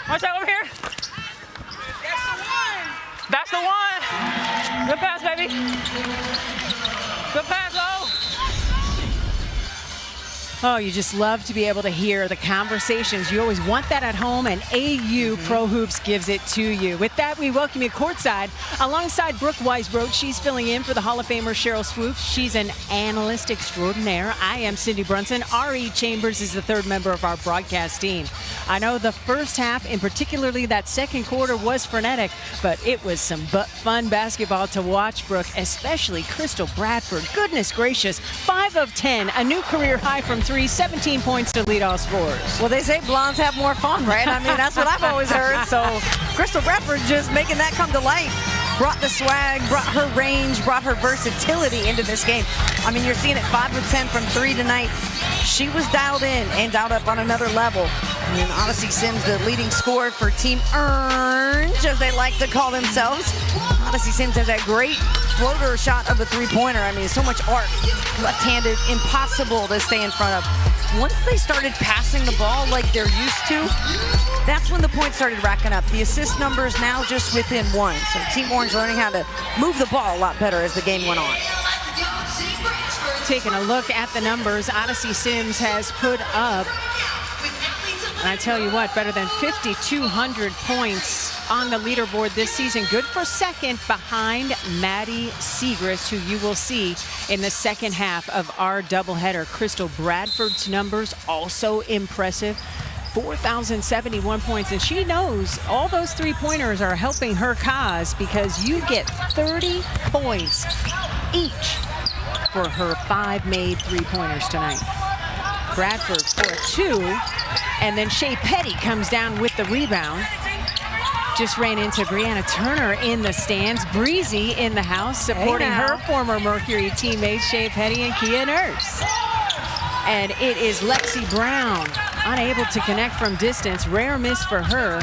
M: Watch out, over here. That's the one. Good pass, baby. Good pass, oh.
C: Oh, you just love to be able to hear the conversations. You always want that at home, and AU Pro Hoops gives it to you. With that, we welcome you courtside alongside Brooke Weisbrod. She's filling in for the Hall of Famer Cheryl Swoops. She's an analyst extraordinaire. I am Cindy Brunson. R.E. Chambers is the 3rd member of our broadcast team. I know the first half, and particularly that second quarter, was frenetic, but it was some fun basketball to watch, Brooke, especially Crystal Bradford. Goodness gracious, 5 of 10, a new career high from 3, 17 points to lead all scorers.
D: Well, they say blondes have more fun, right? I mean, that's what I've always heard. So Crystal Bradford just making that come to life. Brought the swag, brought her range, brought her versatility into this game. I mean, you're seeing it 5 of 10 from 3 tonight. She was dialed in and dialed up on another level. And then Odyssey Sims, the leading scorer for Team Orange, as they like to call themselves. Odyssey Sims has that great floater shot of a 3-pointer. I mean, so much arc. Left-handed, impossible to stay in front of. Once they started passing the ball like they're used to, that's when the points started racking up. The assist numbers now just within 1. So Team Orange learning how to move the ball a lot better as the game went on.
C: Taking a look at the numbers, Odyssey Sims has put up, and I tell you what, better than 5,200 points on the leaderboard this season. Good for 2nd behind Maddie Siegrist, who you will see in the second half of our doubleheader. Crystal Bradford's numbers also impressive. 4,071 points, and she knows all those 3-pointers are helping her cause because you get 30 points each for her 5 made 3-pointers tonight. Bradford for 2, and then Shea Petty comes down with the rebound. Just ran into Brianna Turner in the stands. Breezy in the house supporting her former Mercury teammates Shea Petty and Kia Nurse. And it is Lexi Brown, unable to connect from distance. Rare miss for her.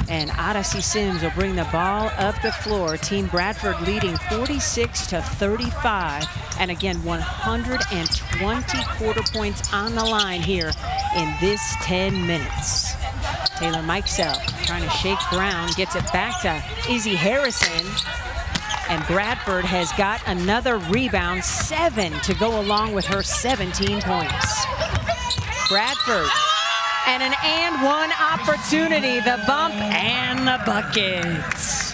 C: And Odyssey Sims will bring the ball up the floor. Team Bradford leading 46-35. And again, 120 quarter points on the line here in this 10 minutes. Taylor Mikesell trying to shake Brown, gets it back to Izzy Harrison. And Bradford has got another rebound, 7 to go along with her 17 points. Bradford, and an and-one opportunity, the bump and the buckets.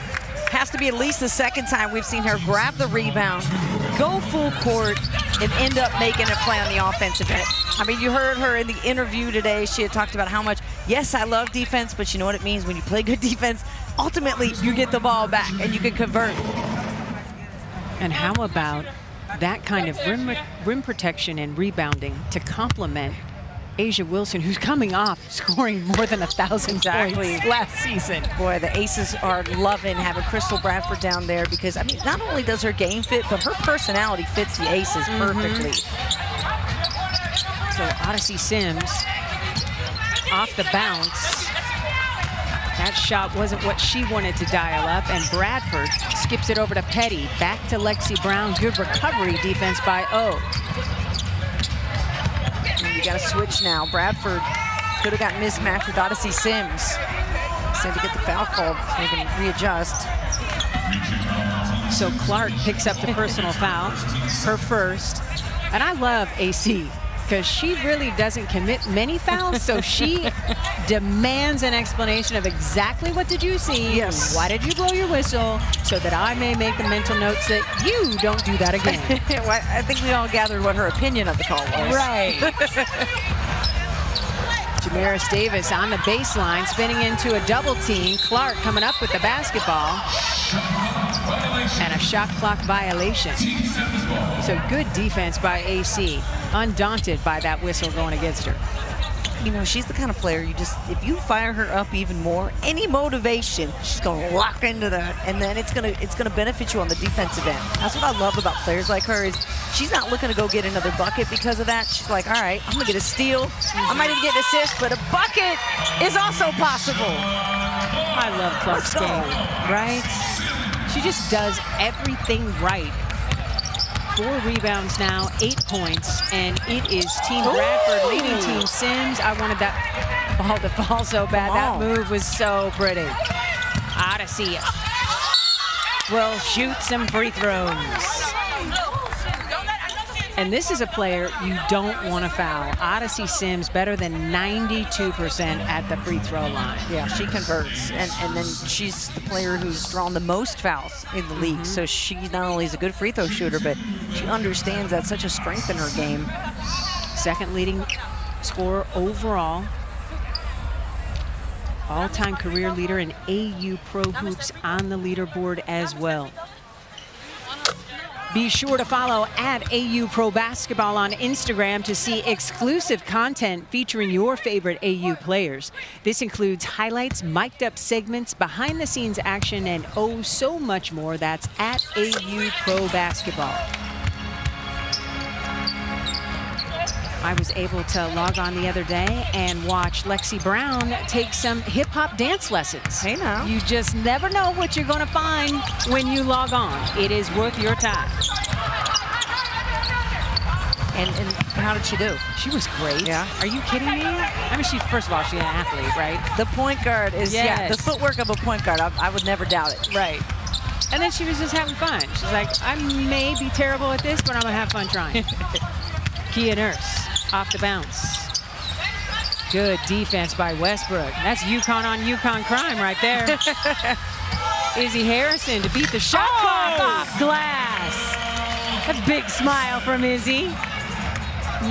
D: Has to be at least the 2nd time we've seen her grab the rebound, go full court, and end up making a play on the offensive end. I mean, you heard her in the interview today. She had talked about how much, yes, I love defense, but you know what it means when you play good defense? Ultimately, you get the ball back and you can convert.
C: And how about that kind of rim protection and rebounding to complement Asia Wilson, who's coming off scoring more than 1,000 points last season.
D: Boy, the Aces are loving having Crystal Bradford down there because, I mean, not only does her game fit, but her personality fits the Aces perfectly.
C: So Odyssey Sims off the bounce. That shot wasn't what she wanted to dial up, and Bradford skips it over to Petty. Back to Lexi Brown. Good recovery defense by O.
D: And you got to switch now. Bradford could have got mismatched with Odyssey Sims. Instead to get the foul called so they can readjust.
C: So Clark picks up the personal foul, her first. And I love AC because she really doesn't commit many fouls, so she demands an explanation of exactly what did you see,
D: Yes.
C: why did you blow your whistle, so that I may make the mental notes that you don't do that again.
D: Well, I think we all gathered what her opinion of the call was.
C: Right. Jamaris Davis on the baseline, spinning into a double team. Clark coming up with the basketball. And a shot clock violation. So good defense by AC. Undaunted by that whistle going against her.
D: You know, she's the kind of player if you fire her up even more, any motivation, she's gonna lock into that, and then it's gonna benefit you on the defensive end. That's what I love about players like her is she's not looking to go get another bucket because of that. She's like, all right, I'm gonna get a steal. I might even get an assist, but a bucket is also possible.
C: I love Clark's game, right? She just does everything right. 4 rebounds now, 8 points, and it is Team Bradford leading Team Sims. I wanted that ball to fall so bad. That move was so pretty. Odyssey will shoot some free throws. And this is a player you don't want to foul. Odyssey Sims better than 92% at the free throw line.
D: Yeah, she converts, and then she's the player who's drawn the most fouls in the league. So she not only is a good free throw shooter, but she understands that's such a strength in her game.
C: Second leading scorer overall. All-time career leader in AU Pro Hoops on the leaderboard as well. Be sure to follow at AU Pro Basketball on Instagram to see exclusive content featuring your favorite AU players. This includes highlights, mic'd up segments, behind the scenes action, and oh so much more. That's at AU Pro Basketball. I was able to log on the other day and watch Lexi Brown take some hip-hop dance lessons.
D: Hey now.
C: You just never know what you're going to find when you log on. It is worth your time.
D: And how did she do?
C: She was great.
D: Yeah.
C: Are you kidding me? I mean, first of all, she's an athlete, right?
D: The point guard is, yeah, the footwork of a point guard. I would never doubt it.
C: Right. And then she was just having fun. She's like, I may be terrible at this, but I'm going to have fun trying. Kia Nurse off the bounce. Good defense by Westbrook. That's UConn on UConn crime right there. Izzy Harrison to beat the shot clock off glass. A big smile from Izzy.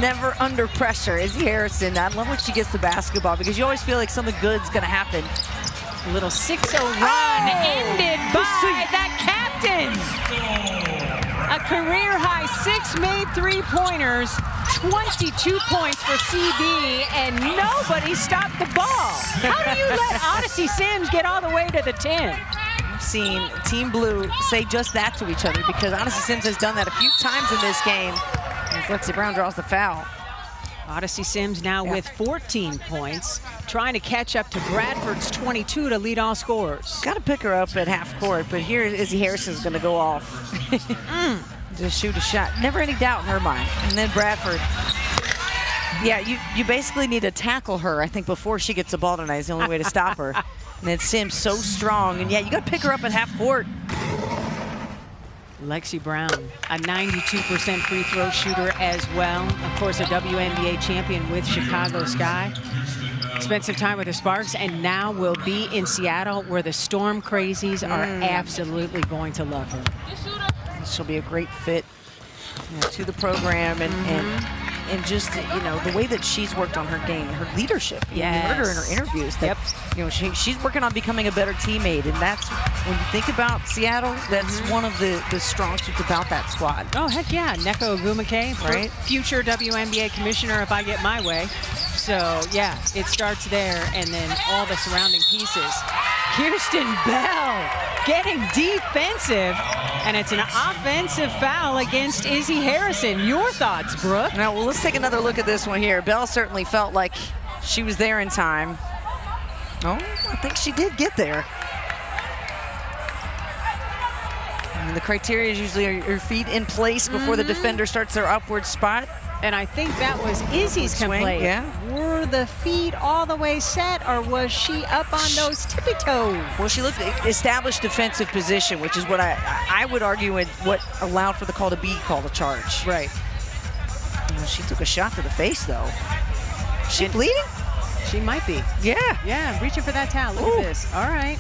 D: Never under pressure. Izzy Harrison, I love when she gets the basketball because you always feel like something good's going to happen.
C: A little 6-0 run ended by that captain. A career-high 6 made three-pointers, 22 points for CB, and nobody stopped the ball. How do you let Odyssey Sims get all the way to the 10?
D: I've seen Team Blue say just that to each other because Odyssey Sims has done that a few times in this game. As Lexi Brown draws the foul.
C: Odyssey Sims now with 14 points, trying to catch up to Bradford's 22 to lead all scorers.
D: Got to pick her up at half court, but here Izzy Harrison's going to go off. Just shoot a shot. Never any doubt in her mind. And then Bradford. Yeah, you basically need to tackle her, I think, before she gets the ball tonight. Is the only way to stop her. And then Sims so strong. And yeah, you got to pick her up at half court.
C: Lexi Brown, a 92% free throw shooter as well. Of course, a WNBA champion with Chicago Sky. Spent some time with the Sparks and now will be in Seattle where the Storm Crazies are absolutely going to love her.
D: She'll be a great fit to the program and just, you know, the way that she's worked on her game, her leadership. You heard her in her interviews. That, you know, she's working on becoming a better teammate, and that's, when you think about Seattle, that's one of the strong suits about that squad.
C: Oh, heck yeah. Neko Ogumake, right? Future WNBA commissioner if I get my way. So, yeah, it starts there, and then all the surrounding pieces. Kirsten Bell getting defensive, and it's an offensive foul against Izzy Harrison. Your thoughts, Brooke?
D: Now, well, let's take another look at this one here. Bell certainly felt like she was there in time. Oh, I think she did get there. I mean, the criteria is usually your feet in place before the defender starts their upward spot.
C: And I think that was Izzy's complaint. Were the feet all the way set, or was she up on those tippy toes?
D: Well, she looked at established defensive position, which is what I would argue what allowed for the call to be called a charge.
C: Right.
D: Well, she took a shot to the face, though. She bleeding?
C: She might be.
D: Yeah.
C: Yeah, reaching for that towel. Look at this. All right.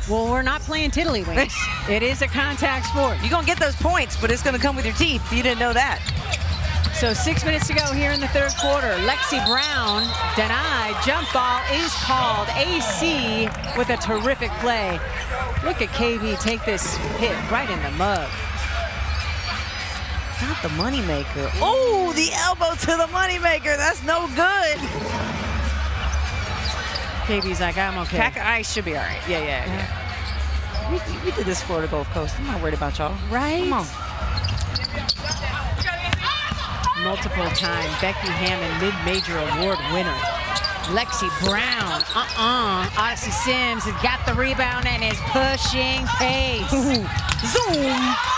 C: Well, we're not playing tiddlywinks. It is a contact sport.
D: You're going to get those points, but it's going to come with your teeth. You didn't know that.
C: So 6 minutes to go here in the third quarter. Lexi Brown denied. Jump ball is called. AC with a terrific play. Look at KB take this hit right in the mug.
D: Not the moneymaker. Oh, the elbow to the moneymaker. That's no good.
C: KB's like, I'm okay.
D: Pack of ice should be all right. Yeah. We did this Florida Gulf Coast. I'm not worried about y'all.
C: Right?
D: Come on.
C: Multiple time Becky Hammond mid-major award winner. Lexi Brown, Odyssey Sims has got the rebound and is pushing pace.
D: Zoom.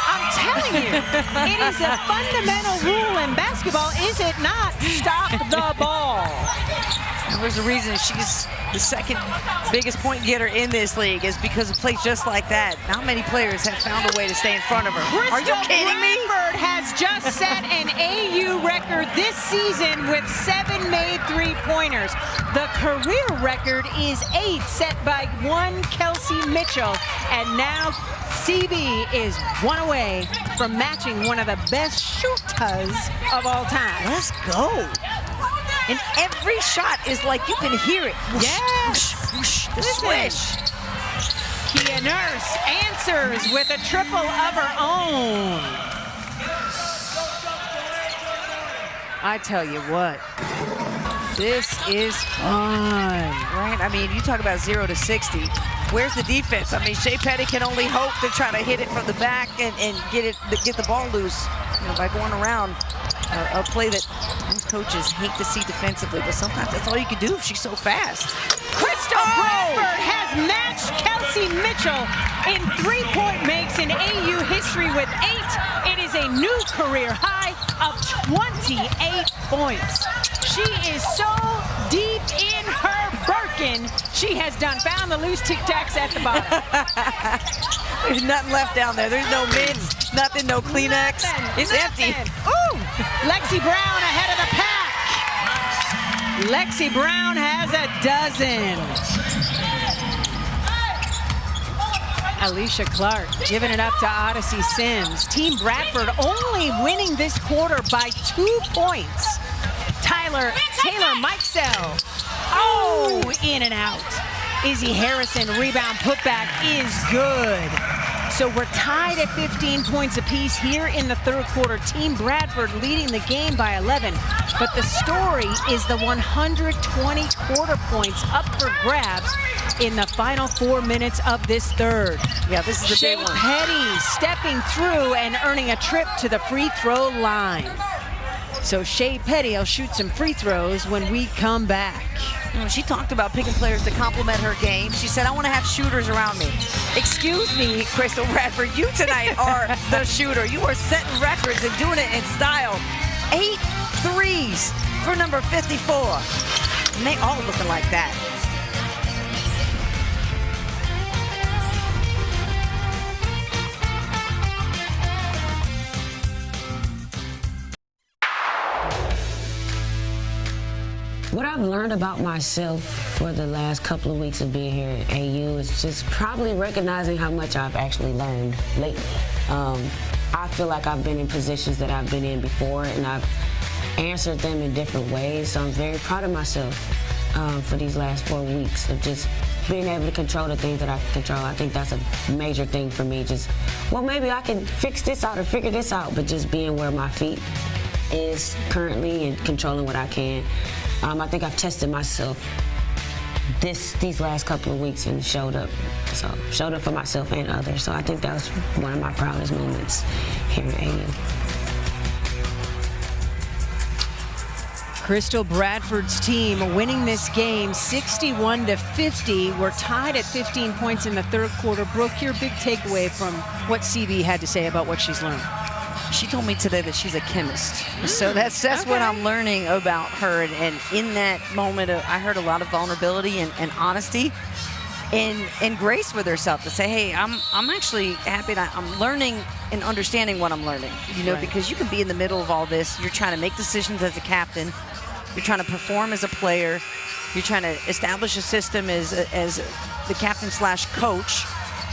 C: I'm telling you, it is a fundamental rule in basketball, is it not? Stop the ball.
D: And there's a reason she's the second biggest point getter in this league is because of plays just like that. Not many players have found a way to stay in front of her. Are you kidding me?
C: Bradford has just set an AU record this season with 7 made three-pointers. The career record is 8, set by one Kelsey Mitchell. And now CB is 1 away from matching one of the best shooters of all time.
D: Let's go. And every shot is like you can hear it. Whoosh,
C: yes.
D: Whoosh, whoosh, the swish.
C: Kia Nurse answers with a triple of her own. I tell you what, this is fun.
D: Right? I mean, you talk about 0 to 60. Where's the defense? I mean, Shea Petty can only hope to try to hit it from the back and get the ball loose, by going around. A play that most coaches hate to see defensively, but sometimes that's all you can do. She's so fast.
C: Crystal Bradford has matched Kelsey Mitchell in three-point makes in AU history with 8. It is a new career high of 28 points. She is so deep in her Birkin, she has found the loose Tic Tacs at the bottom.
D: There's nothing left down there. There's no mints, nothing, no Kleenex. It's empty.
C: Ooh, Lexi Brown ahead of the pack. Lexi Brown has a dozen. Alicia Clark giving it up to Odyssey Sims. Team Bradford only winning this quarter by 2 points. Taylor Mikesell. Oh, in and out. Izzy Harrison rebound putback is good. So we're tied at 15 points apiece here in the third quarter. Team Bradford leading the game by 11. But the story is the 120 quarter points up for grabs in the final 4 minutes of this third.
D: Yeah, this is the
C: Shea
D: big one.
C: Petty stepping through and earning a trip to the free throw line. So Shea Petty will shoot some free throws when we come back.
D: She talked about picking players to complement her game. She said, I want to have shooters around me. Excuse me, Crystal Bradford, you tonight are the shooter. You are setting records and doing it in style. 8 threes for number 54. And they all looking like that.
B: What I've learned about myself for the last couple of weeks of being here at AU is just probably recognizing how much I've actually learned lately. I feel like I've been in positions that I've been in before, and I've answered them in different ways. So I'm very proud of myself for these last 4 weeks of just being able to control the things that I can control. I think that's a major thing for me. Just, well, maybe I can fix this out or figure this out, but just being where my feet is currently and controlling what I can. I think I've tested myself these last couple of weeks and showed up for myself and others. So I think that was one of my proudest moments here at AU.
C: Crystal Bradford's team winning this game 61-50. We're tied at 15 points in the third quarter. Brooke, your big takeaway from what CB had to say about what she's learned.
D: She told me today that she's a chemist. So that's what I'm learning about her. And in that moment, I heard a lot of vulnerability and honesty. and grace with herself to say, hey, I'm actually happy that I'm learning and understanding what I'm learning, because you can be in the middle of all this. You're trying to make decisions as a captain. You're trying to perform as a player. You're trying to establish a system as the captain/coach.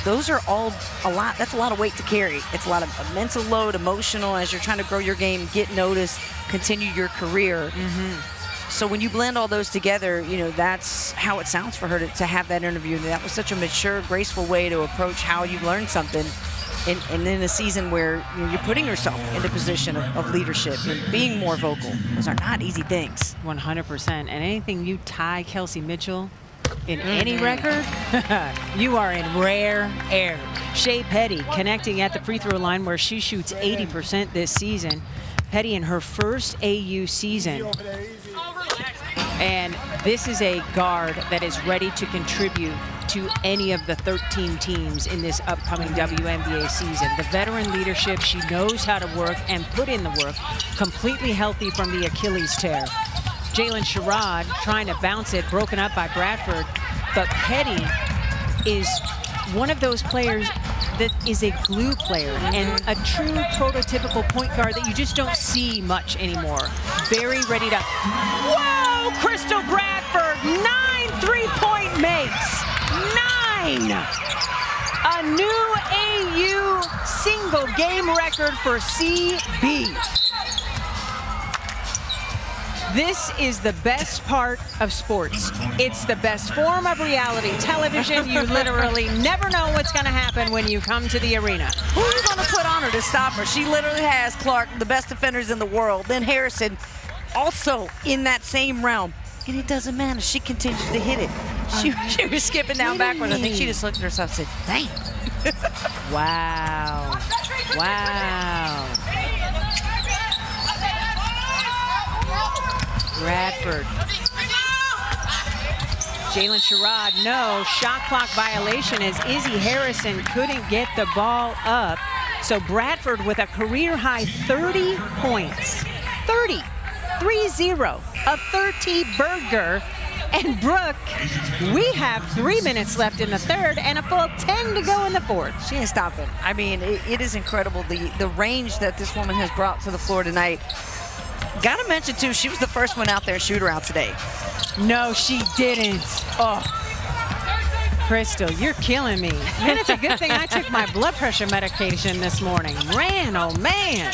D: Those are all a lot. That's a lot of weight to carry. It's a lot of mental load, emotional, as you're trying to grow your game, get noticed, continue your career. So when you blend all those together, that's how it sounds for her to have that interview. And that was such a mature, graceful way to approach how you learn something. And in a season where you're putting yourself in a position of leadership and being more vocal. Those are not easy things.
C: 100%. And anything you tie Kelsey Mitchell in any record, you are in rare air. Shea Petty connecting at the free throw line where she shoots 80% this season. Petty in her first AU season. And this is a guard that is ready to contribute to any of the 13 teams in this upcoming WNBA season. The veteran leadership, she knows how to work and put in the work, completely healthy from the Achilles tear. Jalen Sherrod trying to bounce it, broken up by Bradford, but Petty is one of those players that is a glue player and a true prototypical point guard that you just don't see much anymore. Very ready to, whoa, Crystal Bradford, 9 3-point makes, 9. A new AU single game record for CB. This is the best part of sports. It's the best form of reality television. You literally never know what's going to happen when you come to the arena.
D: Who are you going to put on her to stop her? She literally has Clark, the best defenders in the world. Then Harrison, also in that same realm. And it doesn't matter. She continued to hit it. She was skipping down backwards. I think she just looked at herself and said, dang.
C: Wow. Wow. Bradford. Jalen Sherrod, no. Shot clock violation as Izzy Harrison couldn't get the ball up. So Bradford with a career-high 30 points. 30. 3-0. A 30-burger. And Brooke, we have 3 minutes left in the third and a full 10 to go in the fourth.
D: She ain't stopping. I mean, it is incredible, the range that this woman has brought to the floor tonight. Got to mention, too, she was the first one out there shoot around today.
C: No, she didn't. Oh, Crystal, you're killing me. And it's a good thing I took my blood pressure medication this morning. Man, oh, man.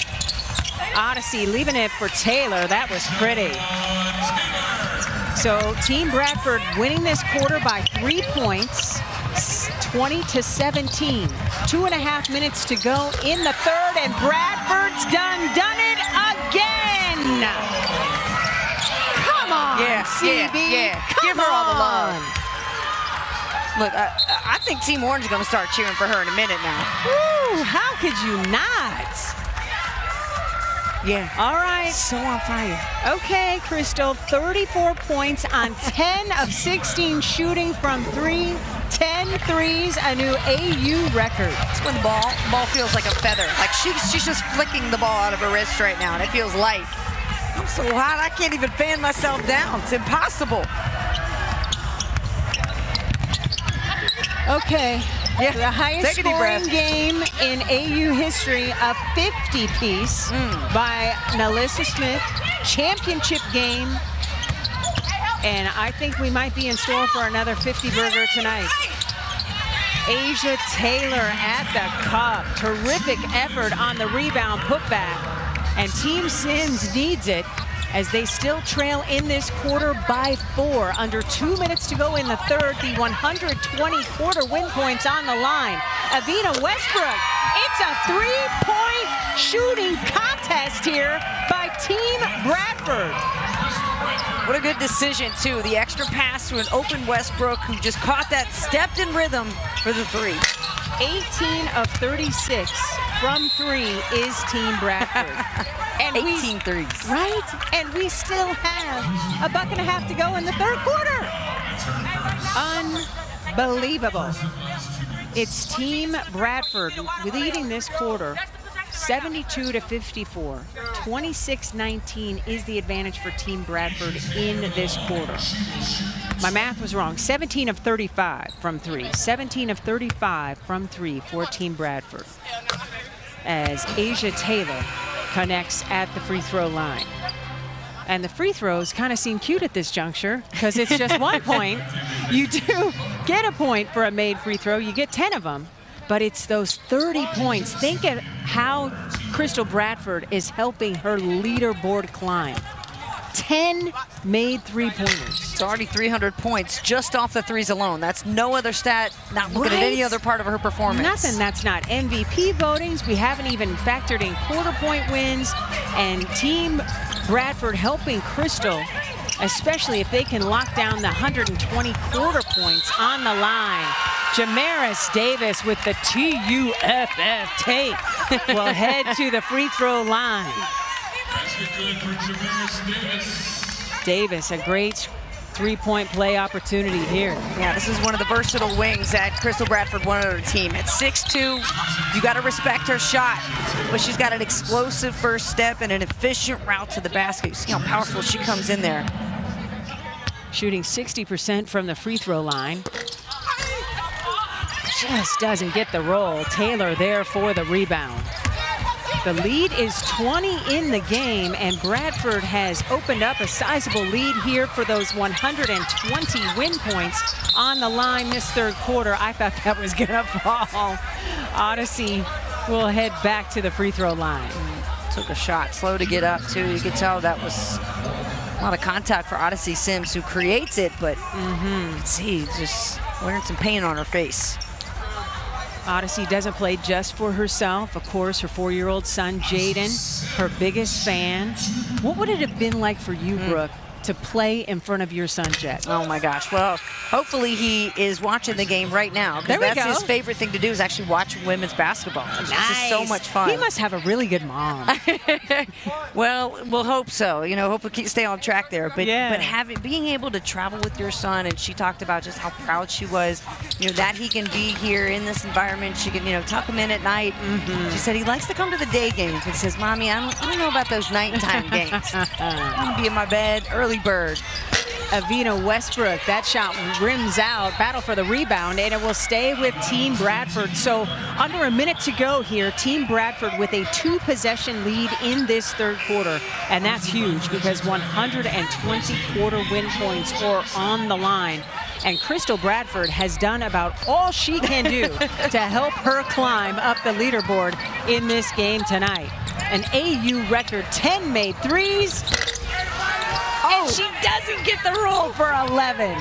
C: Odyssey leaving it for Taylor. That was pretty. So Team Bradford winning this quarter by 3 points, 20-17. 2.5 minutes to go in the third, and Bradford's done it again. Come on, CB.
D: Yeah. Give her all the love. Look, I think Team Orange is going to start cheering for her in a minute now.
C: Woo, how could you not?
D: Yeah.
C: All right.
D: So on fire.
C: Okay, Crystal, 34 points on 10 of 16 shooting from 3. 10 threes, a new AU record.
D: It's when the ball feels like a feather. Like she's just flicking the ball out of her wrist right now, and it feels light. I'm so hot, I can't even fan myself down. It's impossible.
C: Okay.
D: Yeah.
C: The highest scoring game in AU history, a 50-piece by Nalissa Smith. Championship game. And I think we might be in store for another 50-burger tonight. Asia Taylor at the cup. Terrific effort on the rebound putback. And Team Sims needs it as they still trail in this quarter by 4. Under 2 minutes to go in the third. The 120 quarter win points on the line. Avina Westbrook. It's a 3-point shooting contest here by Team Bradford.
D: What a good decision, too. The extra pass to an open Westbrook who just caught that, stepped in rhythm for the 3.
C: 18 of 36 from 3 is Team Bradford. And
D: 18 threes.
C: Right? And we still have a buck and a half to go in the third quarter. Unbelievable. It's Team Bradford leading this quarter 72-54. 26-19 is the advantage for Team Bradford in this quarter. My math was wrong. 17 of 35 from three. 17 of 35 from three for Team Bradford, as Asia Taylor connects at the free throw line. And the free throws kind of seem cute at this juncture because it's just 1 point. You do get a point for a made free throw. You get 10 of them, but it's those 30 points. Think of how Crystal Bradford is helping her leaderboard climb. 10 made three-pointers.
D: It's already 300 points just off the threes alone. That's no other stat, not looking at any other part of her performance.
C: Nothing. That's not MVP votings. We haven't even factored in quarter-point wins. And Team Bradford helping Crystal, especially if they can lock down the 120 quarter points on the line. Jamaris Davis with the TUFF tape will head to the free throw line. Davis, a great three-point play opportunity here.
D: Yeah, this is one of the versatile wings that Crystal Bradford wanted her team. At 6'2", you got to respect her shot, but she's got an explosive first step and an efficient route to the basket. You see how powerful she comes in there.
C: Shooting 60% from the free throw line. Just doesn't get the roll. Taylor there for the rebound. The lead is 20 in the game, and Bradford has opened up a sizable lead here for those 120 win points on the line this third quarter. I thought that was gonna fall. Odyssey will head back to the free throw line.
D: Took a shot, slow to get up too. You could tell that was a lot of contact for Odyssey Sims, who creates it, but you can see just wearing some pain on her face.
C: Odyssey doesn't play just for herself. Of course, her 4-year-old son, Jaden, her biggest fan. What would it have been like for you, Brooke, to play in front of your son, Jet?
D: Oh my gosh. Well, hopefully he is watching the game right now, because that's his favorite thing to do, is actually watch women's basketball. It's just so much fun.
C: He must have a really good mom.
D: Well, we'll hope so. You know, hope we stay on track there. But being able to travel with your son, and she talked about just how proud she was, you know, that he can be here in this environment. She can, you know, tuck him in at night. She said he likes to come to the day games. He says, Mommy, I don't know about those nighttime games. I'm gonna be in my bed early bird.
C: Avina Westbrook, that shot rims out, battle for the rebound, and it will stay with Team Bradford. So under a minute to go here, Team Bradford with a 2-possession lead in this third quarter, and that's huge because 120 quarter win points are on the line. And Crystal Bradford has done about all she can do to help her climb up the leaderboard in this game tonight. An AU record 10 made threes. And she doesn't get the roll for 11.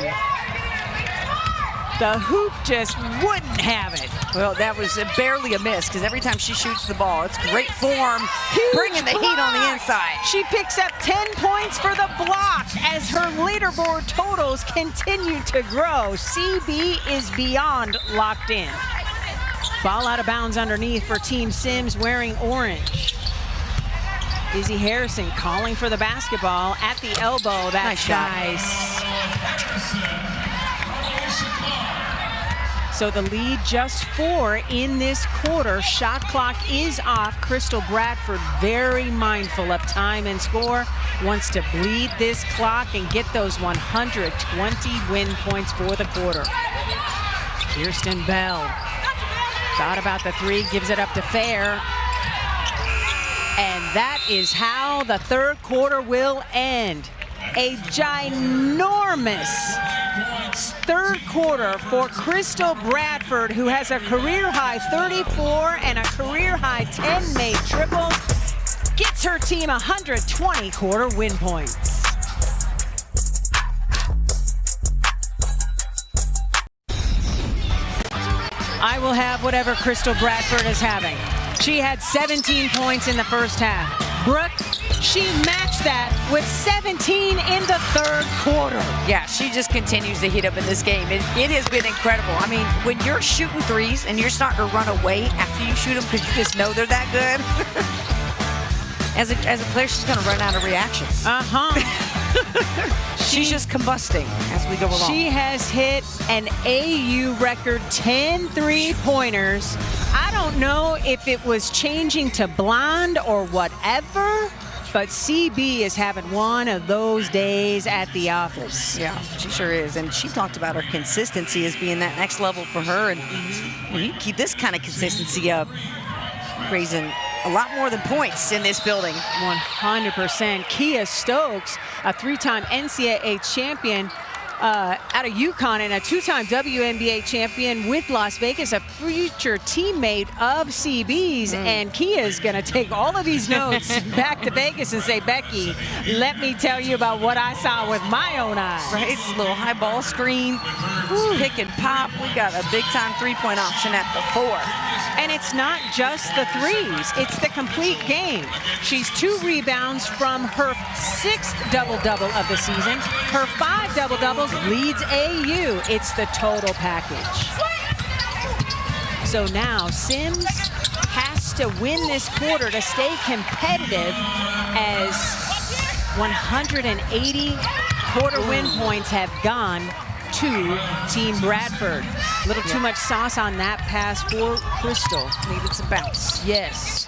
C: The hoop just wouldn't have it.
D: Well, that was barely a miss, because every time she shoots the ball, it's great form, bringing the heat on the inside.
C: She picks up 10 points for the block as her leaderboard totals continue to grow. CB is beyond locked in. Ball out of bounds underneath for Team Sims wearing orange. Izzy Harrison calling for the basketball at the elbow. That's nice. So the lead just 4 in this quarter. Shot clock is off. Crystal Bradford very mindful of time and score. Wants to bleed this clock and get those 120 win points for the quarter. Kirsten Bell thought about the three, gives it up to Fair. And that is how the third quarter will end. A ginormous third quarter for Crystal Bradford, who has a career-high 34 and a career-high 10 made triples. Gets her team 120 quarter win points. I will have whatever Crystal Bradford is having. She had 17 points in the first half. Brooke, she matched that with 17 in the third quarter.
D: Yeah, she just continues to heat up in this game. It has been incredible. I mean, when you're shooting threes and you're starting to run away after you shoot them because you just know they're that good, as a player, she's going to run out of reactions. She's just combusting as we go along.
C: She has hit an AU record 10 3-pointers. I don't don't know if it was changing to blonde or whatever, but CB is having one of those days at the office.
D: Yeah, she sure is. And she talked about her consistency as being that next level for her. And when you keep this kind of consistency up, raising a lot more than points in this building.
C: 100%. Kia Stokes, a 3-time NCAA champion out of UConn and a 2-time WNBA champion with Las Vegas, a future teammate of CB's. And Kia's going to take all of these notes back to Vegas and say, Becky, let me tell you about what I saw with my own eyes.
D: Right, it's a little high ball screen, pick and pop. We got a big-time three-point option at the 4.
C: And it's not just the threes, it's the complete game. She's 2 rebounds from her 6th double-double of the season. Her 5 double-doubles leads AU. It's the total package. So now Sims has to win this quarter to stay competitive, as 180 quarter win points have gone to Team Bradford. A little too much sauce on that pass for Crystal.
D: Needed some bounce.
C: Yes.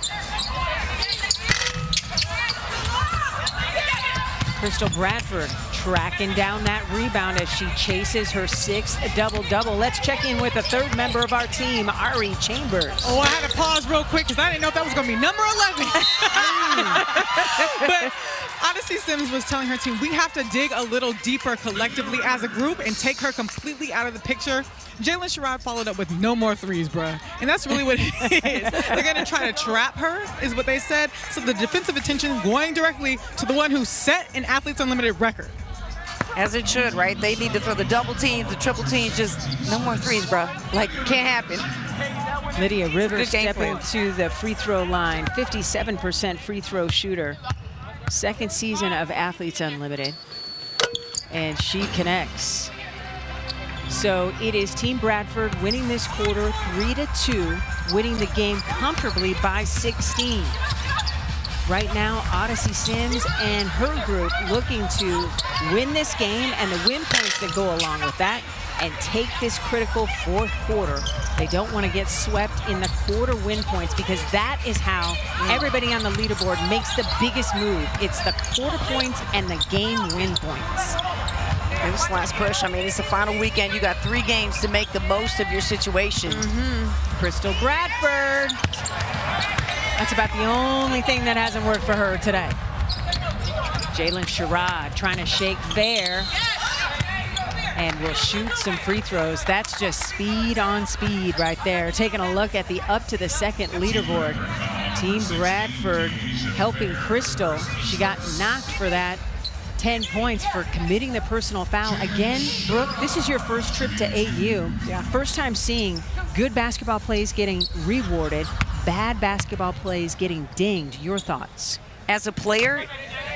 C: Crystal Bradford tracking down that rebound as she chases her 6th double-double. Let's check in with a 3rd member of our team, Ari Chambers.
E: Oh, I had to pause real quick because I didn't know if that was going to be number 11. But Odyssey Sims was telling her team, we have to dig a little deeper collectively as a group and take her completely out of the picture. Jalen Sherrod followed up with no more threes, bruh. And that's really what it is. They're going to try to trap her, is what they said. So the defensive attention going directly to the one who set an Athletes Unlimited record.
D: As it should, right? They need to throw the double teams, the triple teams, just no more threes, bro. Like, can't happen.
C: Lydia Rivers stepping
D: plan.
C: to the free throw line, 57% free throw shooter. 2nd season of Athletes Unlimited. And she connects. So it is Team Bradford winning this quarter 3-2, winning the game comfortably by 16. Right now, Odyssey Sims and her group looking to win this game and the win points that go along with that, and take this critical 4th quarter. They don't want to get swept in the quarter win points, because that is how everybody on the leaderboard makes the biggest move. It's the quarter points and the game win points.
D: This last push, I mean, it's the final weekend. You got 3 games to make the most of your situation.
C: Crystal Bradford. That's about the only thing that hasn't worked for her today. Jalen Sherrod trying to shake fair and will shoot some free throws. That's just speed on speed right there. Taking a look at the up to the 2nd leaderboard. Team Bradford helping Crystal. She got knocked for that. 10 points for committing the personal foul. Again, Brooke, this is your first trip to AU. First time seeing good basketball plays getting rewarded, bad basketball plays getting dinged. Your thoughts?
D: As a player,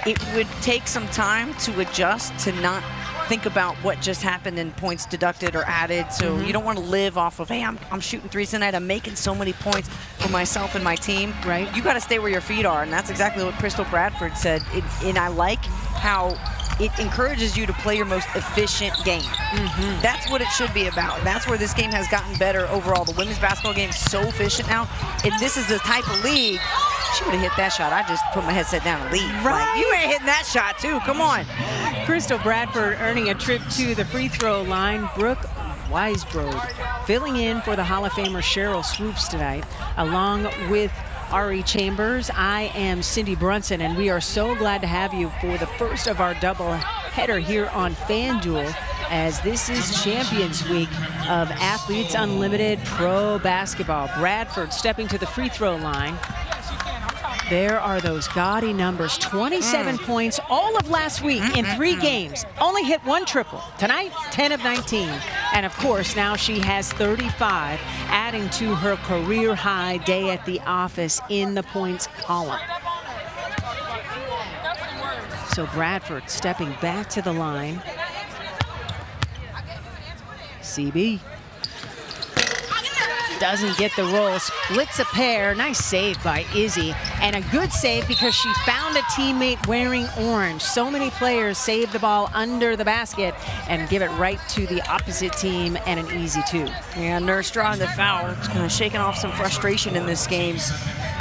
D: it would take some time to adjust to not think about what just happened and points deducted or added. So you don't want to live off of, hey, I'm shooting threes tonight, I'm making so many points for myself and my team.
C: Right.
D: You got to stay where your feet are, and that's exactly what Crystal Bradford said. And I like how it encourages you to play your most efficient game. That's what it should be about. That's where this game has gotten better overall. The women's basketball game is so efficient now, and this is the type of league. She would have hit that shot. I just put my headset down and leave.
C: Right.
D: Like, you ain't hitting that shot too. Come on.
C: Crystal Bradford earning a trip to the free throw line. Brooke Weisbrod filling in for the Hall of Famer Cheryl Swoops tonight, along with Ari Chambers. I am Cindy Brunson, and we are so glad to have you for the first of our double header here on FanDuel, as this is Champions Week of Athletes Unlimited Pro Basketball. Bradford stepping to the free throw line. There are those gaudy numbers, 27 points all of last week in 3 games. Only hit 1 triple. Tonight, 10 of 19. And of course, now she has 35, adding to her career high day at the office in the points column. So Bradford stepping back to the line. CB. doesn't get the roll, splits a pair. Nice save by Izzy, and a good save because she found a teammate wearing orange. So many players save the ball under the basket and give it right to the opposite team, and an easy 2.
D: Yeah, Nurse drawing the foul. It's kind of shaking off some frustration in this game.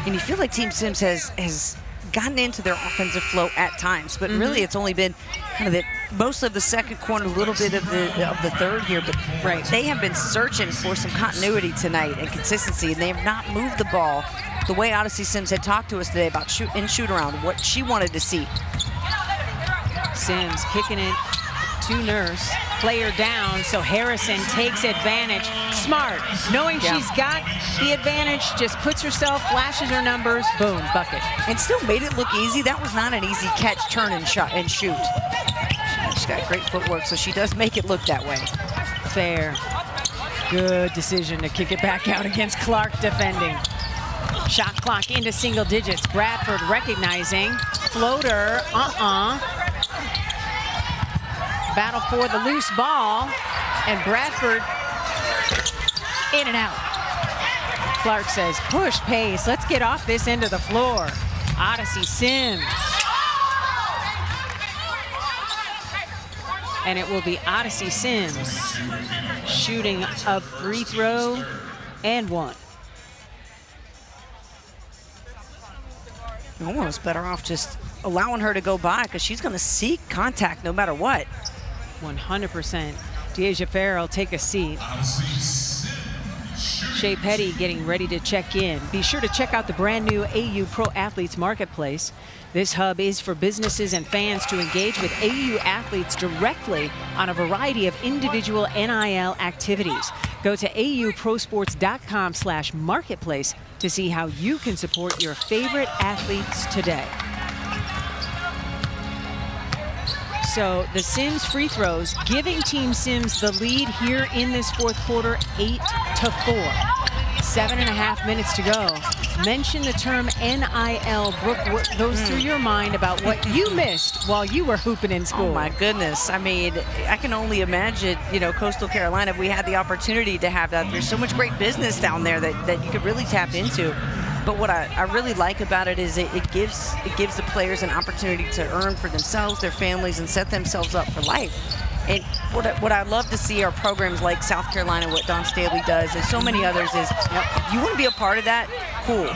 D: And you feel like Team Sims has gotten into their offensive flow at times, but really it's only been kind of most of the second quarter, a little bit of the third here, but they have been searching for some continuity tonight and consistency, and they have not moved the ball the way Odyssey Sims had talked to us today about shoot around, what she wanted to see.
C: Sims kicking it to Nurse. Player down, so Harrison takes advantage. Smart, knowing she's got the advantage, just puts herself, flashes her numbers, boom, bucket.
D: And still made it look easy. That was not an easy catch, turn, and shot and shoot. She's got great footwork, so she does make it look that way.
C: Fair. Good decision to kick it back out against Clark defending. Shot clock into single digits. Bradford recognizing. Floater, Battle for the loose ball, and Bradford in and out. Clark says, push pace, let's get off this end of the floor. Odyssey Sims. And it will be Odyssey Sims shooting a free throw and 1.
D: Almost better off just allowing her to go by because she's going to seek contact no matter what.
C: 100%. Deasia Farrell, take a seat. Shea Petty getting ready to check in. Be sure to check out the brand new AU Pro Athletes Marketplace. This hub is for businesses and fans to engage with AU athletes directly on a variety of individual NIL activities. Go to auprosports.com/marketplace to see how you can support your favorite athletes today. So the Sims free throws giving Team Sims the lead here in this fourth quarter, 8-4. 7.5 minutes to go. Mention the term NIL. Brooke, what goes through your mind about what you missed while you were hooping in school?
D: Oh my goodness. I mean, I can only imagine, Coastal Carolina, if we had the opportunity to have that. There's so much great business down there that you could really tap into. But what I really like about it is it gives the players an opportunity to earn for themselves, their families, and set themselves up for life. And what I love to see are programs like South Carolina, what Don Staley does, and so many others is, if you want to be a part of that, cool.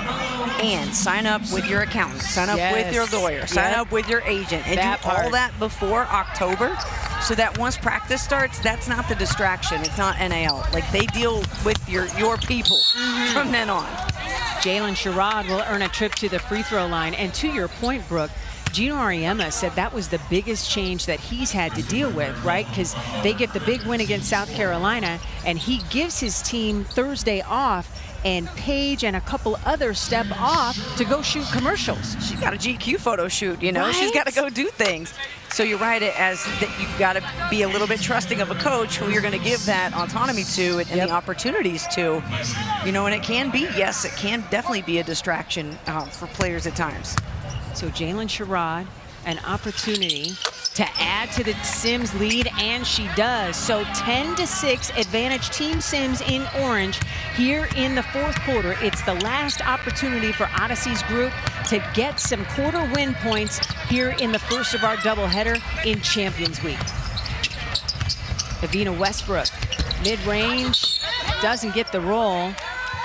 D: And sign up with your accountant, sign up with your lawyer, sign up with your agent, and do all that before October, so that once practice starts, that's not the distraction. It's not NIL. Like, they deal with your people from then on.
C: Jalen Sherrod will earn a trip to the free throw line. And to your point, Brooke, Gino Auriemma said that was the biggest change that he's had to deal with, right? Because they get the big win against South Carolina, and he gives his team Thursday off, and Paige and a couple others step off to go shoot commercials.
D: She's got a GQ photo shoot,
C: Right?
D: She's got to go do things. So you're right, as that you've got to be a little bit trusting of a coach who you're going to give that autonomy to and the opportunities to. And it can be, yes, it can definitely be a distraction for players at times.
C: So Jalen Sherrod, an opportunity to add to the Sims lead, and she does. So 10-6 advantage Team Sims in orange here in the fourth quarter. It's the last opportunity for Odyssey's group to get some quarter win points here in the first of our doubleheader in Champions Week. Evina Westbrook, mid-range, doesn't get the roll,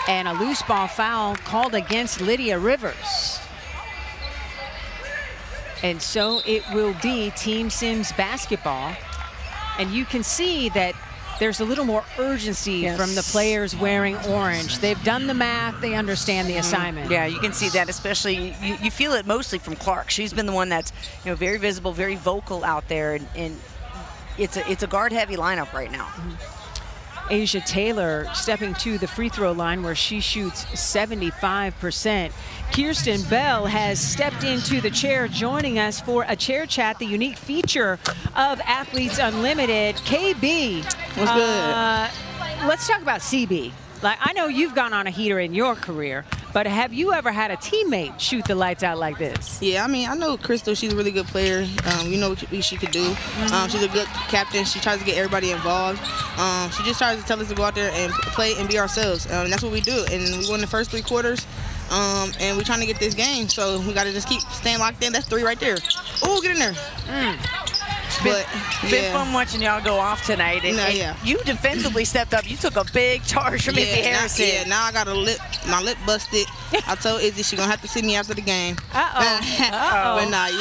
C: and a loose ball foul called against Lydia Rivers. And so it will be Team Sims basketball. And you can see that there's a little more urgency from the players wearing orange. They've done the math. They understand the assignment.
D: Yeah, you can see that, especially, you feel it mostly from Clark. She's been the one that's, very visible, very vocal out there. And it's a guard-heavy lineup right now.
C: Asia Taylor stepping to the free throw line where she shoots 75%. Kirsten Bell has stepped into the chair, joining us for a chair chat, the unique feature of Athletes Unlimited. KB.
N: What's good?
C: Let's talk about CB. Like, I know you've gone on a heater in your career, But have you ever had a teammate shoot the lights out like this?
I: Yeah, I mean, I know Crystal. She's a really good player. You know what she could do. She's a good captain. She tries to get everybody involved. She just tries to tell us to go out there and play and be ourselves. And that's what we do. And we won the first 3 quarters. And we're trying to get this game, so we got to just keep staying locked in. That's 3 right there. Oh, get in there.
D: It's been fun watching y'all go off tonight. And, you defensively stepped up. You took a big charge from Izzy Harrison.
I: Now I got my lip busted. I told Izzy she's going to have to see me after the game.
C: Uh-oh.
I: But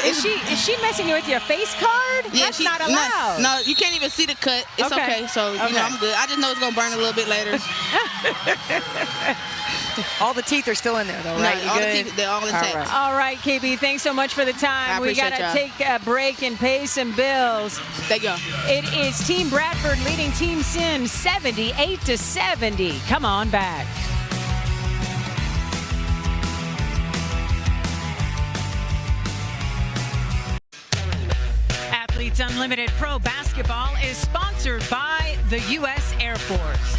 C: Is she messing with your face card?
I: Yeah,
C: That's not allowed.
I: No, you can't even see the cut. It's okay. So, you know, I'm good. I just know it's going to burn a little bit later.
D: All the teeth are still in there, though, right?
I: No, all the teeth, they're all intact.
C: All right, KB, thanks so much for the time. We got to take a break and pay some bills.
I: Thank you.
C: It is Team Bradford leading Team Sims 78-70. Come on back. Athletes Unlimited Pro Basketball is sponsored by the U.S. Air Force.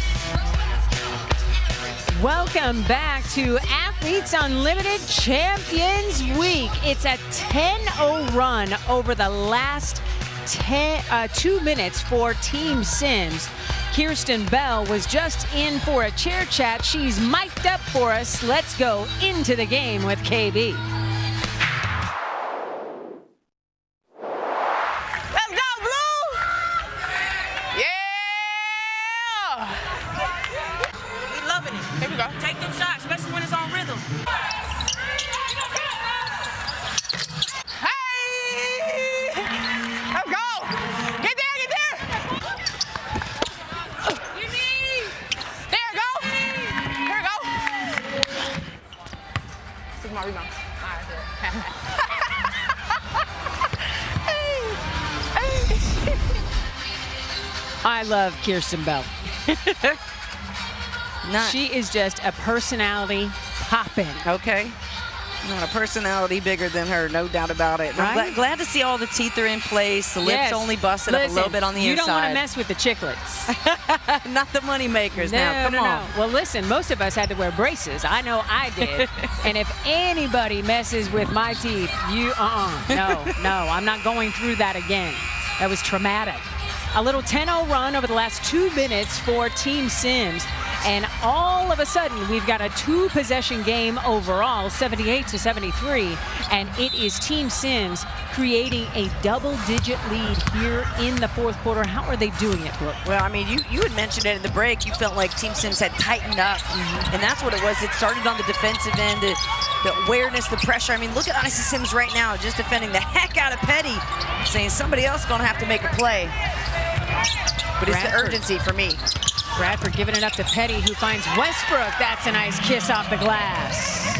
C: Welcome back to Athletes Unlimited Champions Week. It's a 10-0 run over the last 2 minutes for Team Sims. Kirsten Bell was just in for a chair chat. She's mic'd up for us. Let's go into the game with KB.
H: Take them shots, especially when it's on rhythm.
N: Hey! Let's go! Get there, get there! There we go! Here we go! This is my rebound. All right,
C: I love Kirsten Bell. She is just a personality popping.
D: Okay. Not a personality bigger than her, no doubt about it.
C: Right?
D: I'm glad to see all the teeth are in place. The lips only busted up a little bit on the inside.
C: You don't want to mess with the chiclets.
D: Not the money makers now. Come on.
C: Well, listen, most of us had to wear braces. I know I did. And if anybody messes with my teeth, no, I'm not going through that again. That was traumatic. A little 10-0 run over the last 2 minutes for Team Sims. And all of a sudden, we've got a 2-possession game overall, 78-73. And it is Team Sims creating a double-digit lead here in the 4th quarter. How are they doing it, Brooke?
D: Well, I mean, you had mentioned it in the break. You felt like Team Sims had tightened up. And that's what it was. It started on the defensive end, the awareness, the pressure. I mean, look at Icy Sims right now, just defending the heck out of Petty, saying somebody else is going to have to make a play. But it's the urgency for me.
C: Bradford giving it up to Petty, who finds Westbrook. That's a nice kiss off the glass.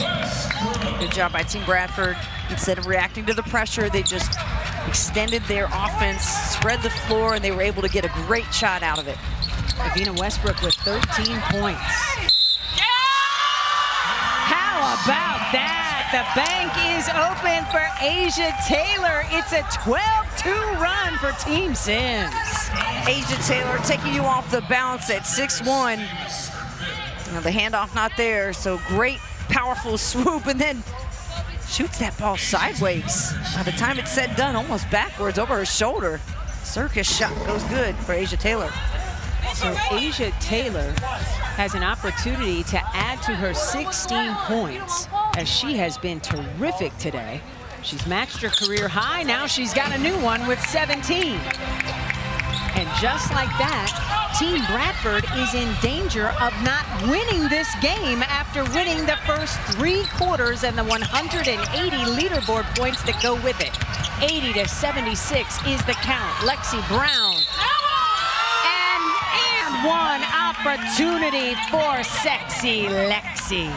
D: Good job by Team Bradford. Instead of reacting to the pressure, they just extended their offense, spread the floor, and they were able to get a great shot out of it.
C: Evina Westbrook with 13 points. How about that? The bank is open for Asia Taylor. It's a 12-2 run for Team Sims.
D: Asia Taylor taking you off the bounce at 6'1". Now the handoff not there, so great, powerful swoop, and then shoots that ball sideways. By the time it's said and done, almost backwards over her shoulder. Circus shot goes good for Asia Taylor.
C: So Asia Taylor has an opportunity to add to her 16 points, as she has been terrific today. She's matched her career high. Now she's got a new one with 17. And just like that, Team Bradford is in danger of not winning this game after winning the first 3 quarters and the 180 leaderboard points that go with it. 80-76 is the count. Lexi Brown. And one opportunity for sexy Lexi.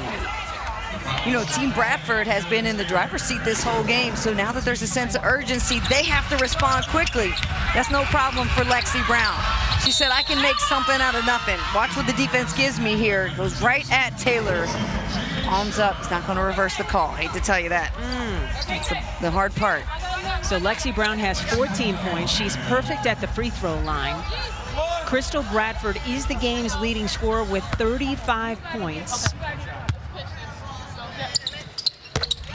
D: You know, Team Bradford has been in the driver's seat this whole game, so now that there's a sense of urgency, they have to respond quickly. That's no problem for Lexi Brown. She said, I can make something out of nothing. Watch what the defense gives me here. It goes right at Taylor. Arms up. It's not going to reverse the call. I hate to tell you that. That's the hard part.
C: So Lexi Brown has 14 points. She's perfect at the free throw line. Crystal Bradford is the game's leading scorer with 35 points.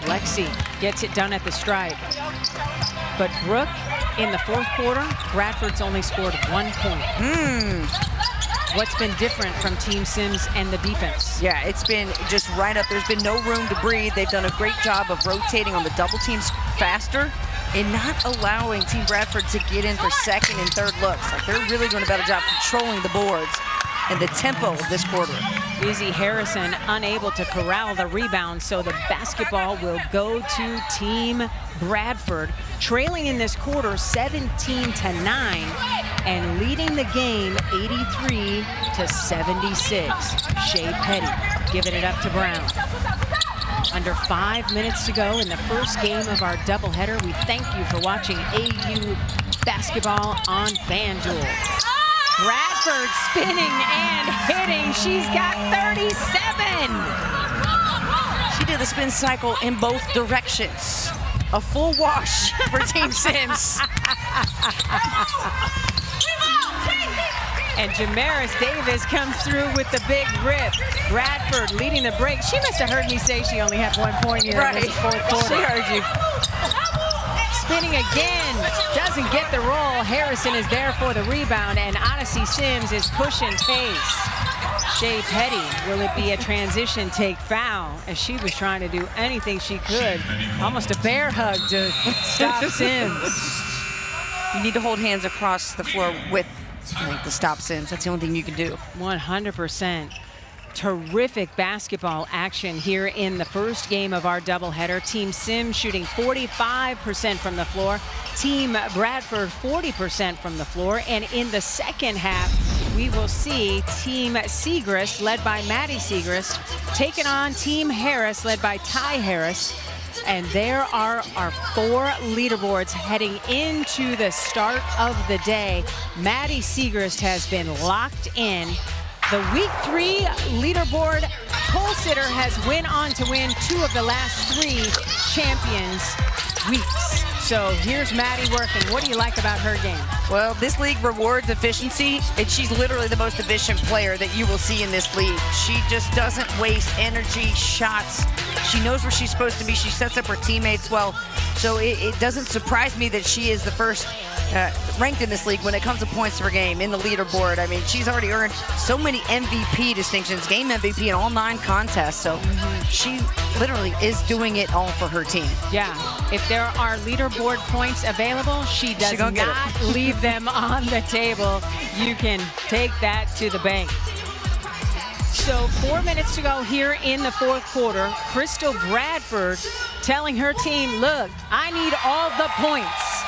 C: Lexi gets it done at the stripe. But Brooke, in the fourth quarter, Bradford's only scored 1 point. What's been different from Team Sims and the defense?
D: Yeah, it's been just right up. There's been no room to breathe. They've done a great job of rotating on the double teams faster and not allowing Team Bradford to get in for second and third looks. Like, they're really doing a better job controlling the boards and the tempo of this quarter.
C: Izzy Harrison unable to corral the rebound, so the basketball will go to Team Bradford, trailing in this quarter 17-9 and leading the game 83-76. Shea Petty giving it up to Brown. Under 5 minutes to go in the first game of our doubleheader. We thank you for watching AU basketball on FanDuel. Bradford spinning and hitting. She's got 37.
D: She did the spin cycle in both directions. A full wash for Team Sims.
C: And Jamaris Davis comes through with the big rip. Bradford leading the break. She must have heard me say she only had 1 point here in this fourth quarter.
D: She heard you.
C: Spinning again, doesn't get the roll. Harrison is there for the rebound, and Odyssey Sims is pushing pace. Shea Petty, will it be a transition take foul? As she was trying to do anything she could. Almost a bear hug to stop Sims.
D: You need to hold hands across the floor with the stop Sims. That's the only thing you can do.
C: 100%. Terrific basketball action here in the first game of our doubleheader. Team Sims shooting 45% from the floor. Team Bradford 40% from the floor. And in the second half, we will see Team Segrist, led by Maddie Segrist, taking on Team Harris, led by Ty Harris. And there are our 4 leaderboards heading into the start of the day. Maddie Segrist has been locked in. The week 3 leaderboard pole sitter has went on to win 2 of the last 3 champions weeks. So here's Maddie working. What do you like about her game?
D: Well, this league rewards efficiency, and she's literally the most efficient player that you will see in this league. She just doesn't waste energy, shots. She knows where she's supposed to be. She sets up her teammates well. So it doesn't surprise me that she is the first ranked in this league when it comes to points per game in the leaderboard. I mean, she's already earned so many MVP distinctions, game MVP in all 9 contests. So she literally is doing it all for her team.
C: Yeah, if there are leaderboard points available, she does not leave them on the table. You can take that to the bank. So 4 minutes to go here in the fourth quarter. Crystal Bradford telling her team, look, I need all the points.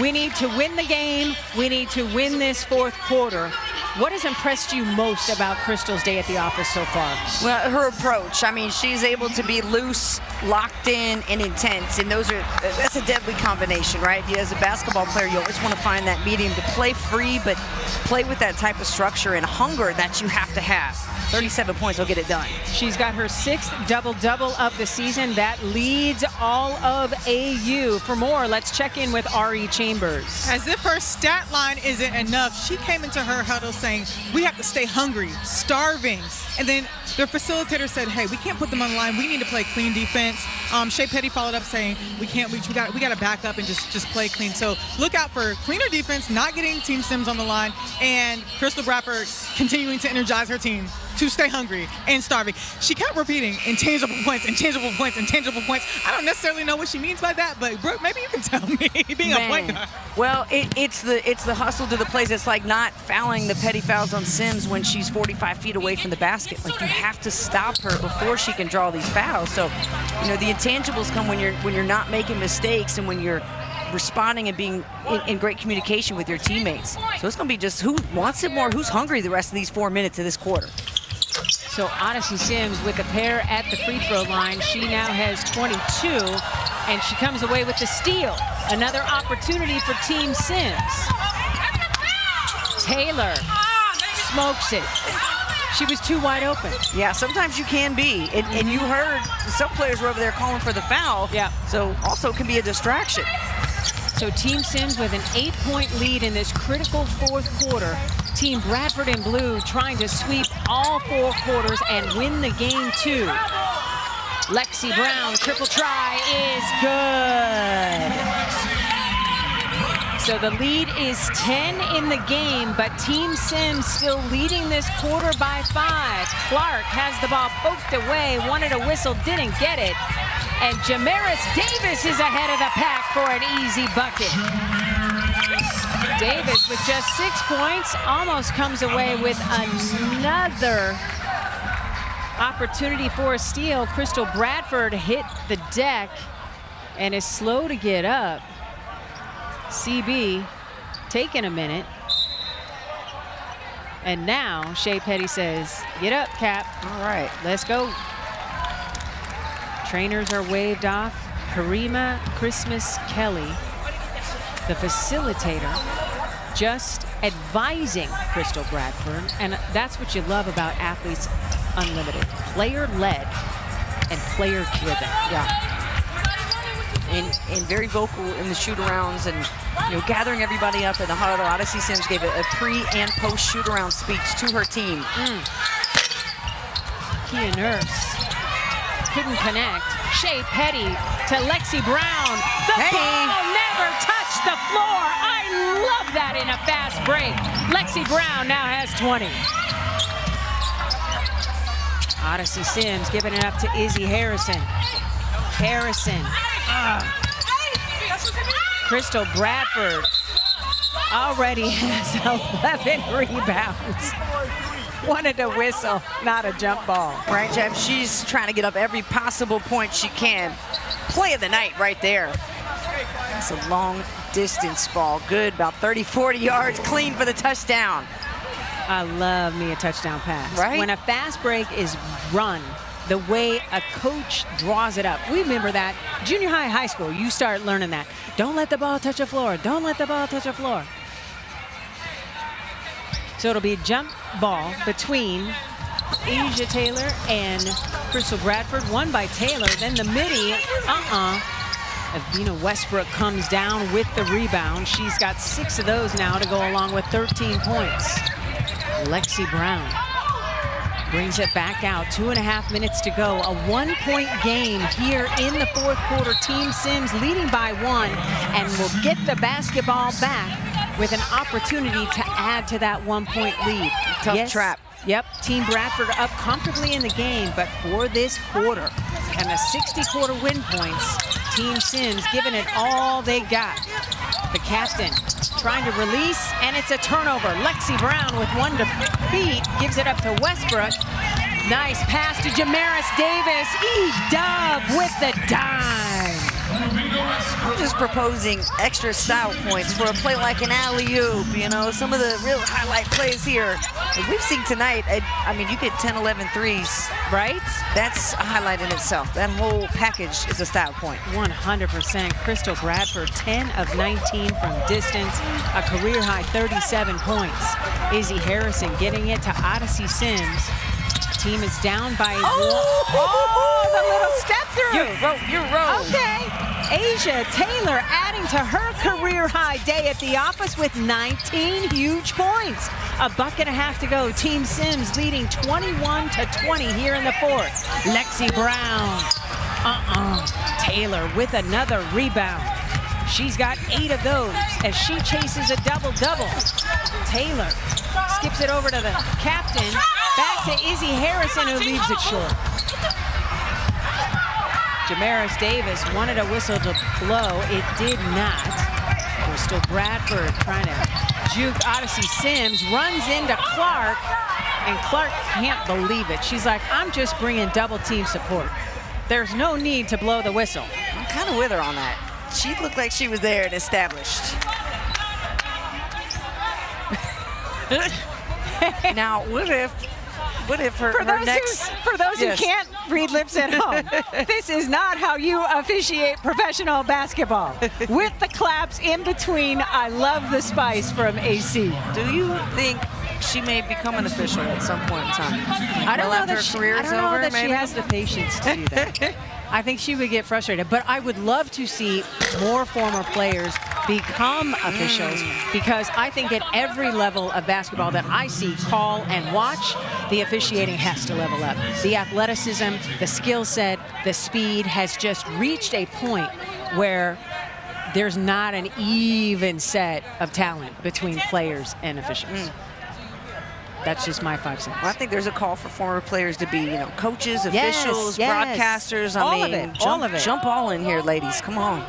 C: We need to win the game. We need to win this fourth quarter. What has impressed you most about Crystal's day at the office so far?
D: Well, her approach. I mean, she's able to be loose, locked in, and intense, and that's a deadly combination, right? As a basketball player, you always want to find that medium to play free, but play with that type of structure and hunger that you have to have. 37 points will get it done.
C: She's got her 6th double-double of the season. That leads all of AU. For more, let's check in with Ari Chambers.
E: As if her stat line isn't enough, she came into her huddle saying, we have to stay hungry, starving. And then their facilitator said, hey, we can't put them on the line. We need to play clean defense. Shea Petty followed up saying, we can't reach. We got to back up and just play clean. So look out for cleaner defense, not getting Team Sims on the line, and Crystal Bradford continuing to energize her team to stay hungry and starving. She kept repeating intangible points, intangible points, intangible points. I don't necessarily know what she means by that, but Brooke, maybe you can tell me, being a point guard.
D: Well, it's the hustle to the plays. It's like not fouling the petty fouls on Sims when she's 45 feet away from the basket. Like, you have to stop her before she can draw these fouls. So, you know, the intangibles come when you're not making mistakes and when you're responding and being in great communication with your teammates. So it's going to be just who wants it more, who's hungry the rest of these 4 minutes of this quarter.
C: So Odyssey Sims with a pair at the free throw line. She now has 22, and she comes away with the steal. Another opportunity for Team Sims. Taylor smokes it. She was too wide open.
D: Yeah, sometimes you can be. And you heard some players were over there calling for the foul.
C: Yeah.
D: So also can be a distraction.
C: So Team Sims with an 8-point lead in this critical fourth quarter. Team Bradford in blue trying to sweep all 4 quarters and win the game too. Lexi Brown, triple try is good. So the lead is 10 in the game, but Team Sims still leading this quarter by 5. Clark has the ball poked away, wanted a whistle, didn't get it. And Jamaris Davis is ahead of the pack for an easy bucket. Davis with just 6 points almost comes away with another opportunity for a steal. Crystal Bradford hit the deck and is slow to get up. CB taking a minute. And now Shea Petty says, get up, Cap.
D: All right,
C: let's go. Trainers are waved off. Karima Christmas Kelly, the facilitator, just advising Crystal Bradford. And that's what you love about Athletes Unlimited. Player-led and player-driven.
D: Yeah. And very vocal in the shoot-arounds and, gathering everybody up in the huddle. Odyssey Sims gave a pre- and post-shoot-around speech to her team.
C: Kia Nurse couldn't connect. Shea Petty to Lexi Brown. The ball never touched the floor. I love that in a fast break. Lexi Brown now has 20. Odyssey Sims giving it up to Izzy Harrison. Crystal Bradford already has 11 rebounds. Wanted a whistle, not a jump ball.
D: Right, Jeff? She's trying to get up every possible point she can. Play of the night right there. That's a long distance ball. Good, about 30, 40 yards, clean for the touchdown.
C: I love me a touchdown pass.
D: Right?
C: When a fast break is run, the way a coach draws it up. We remember that. Junior high, high school, you start learning that. Don't let the ball touch the floor. Don't let the ball touch the floor. So it'll be a jump ball between Asia Taylor and Crystal Bradford. One by Taylor, then the midi, Avina Westbrook comes down with the rebound. She's got 6 of those now to go along with 13 points. Lexi Brown brings it back out. 2.5 minutes to go. A 1-point game here in the 4th quarter. Team Sims leading by 1 and will get the basketball back with an opportunity to add to that 1-point lead.
D: Tough trap.
C: Yep, Team Bradford up comfortably in the game, but for this quarter and the 60-quarter win points, Team Sims giving it all they got. The captain trying to release, and it's a turnover. Lexi Brown with 1 to beat, gives it up to Westbrook. Nice pass to Jamaris Davis. E-Dub with the dime.
D: I'm just proposing extra style points for a play like an alley-oop, some of the real highlight plays here. Like we've seen tonight, I mean, you get 10, 11 threes,
C: right?
D: That's a highlight in itself. That whole package is a style point.
C: 100%. Crystal Bradford, 10 of 19 from distance, a career-high 37 points. Izzy Harrison getting it to Odyssey Sims. Team is down by the little step through.
D: You're wrong.
C: Okay. Asia Taylor adding to her career-high day at the office with 19 huge points. A bucket and a half to go. Team Sims leading 21-20 here in the 4th. Lexi Brown. Taylor with another rebound. She's got 8 of those as she chases a double-double. Taylor skips it over to the captain. Back to Izzy Harrison, who leaves it short. Jamaris Davis wanted a whistle to blow. It did not. Crystal Bradford trying to juke Odyssey Sims. Runs into Clark, and Clark can't believe it. She's like, I'm just bringing double team support. There's no need to blow the whistle.
D: I'm kind of with her on that. She looked like she was there and established. Now, what if her next...
C: For those who can't read lips at home, this is not how you officiate professional basketball. With the claps in between, I love the spice from AC.
D: Do you think she may become an official at some point in time?
C: I don't know that
D: she
C: has the patience to do that. I think she would get frustrated, but I would love to see more former players become officials, because I think at every level of basketball that I see, call, and watch, the officiating has to level up. The athleticism, the skill set, the speed has just reached a point where there's not an even set of talent between players and officials. That's just my 5 cents.
D: Well, I think there's a call for former players to be, coaches,
C: Yes,
D: officials,
C: yes.
D: broadcasters.
C: All of it, all of it.
D: Jump all in here, ladies. Come on.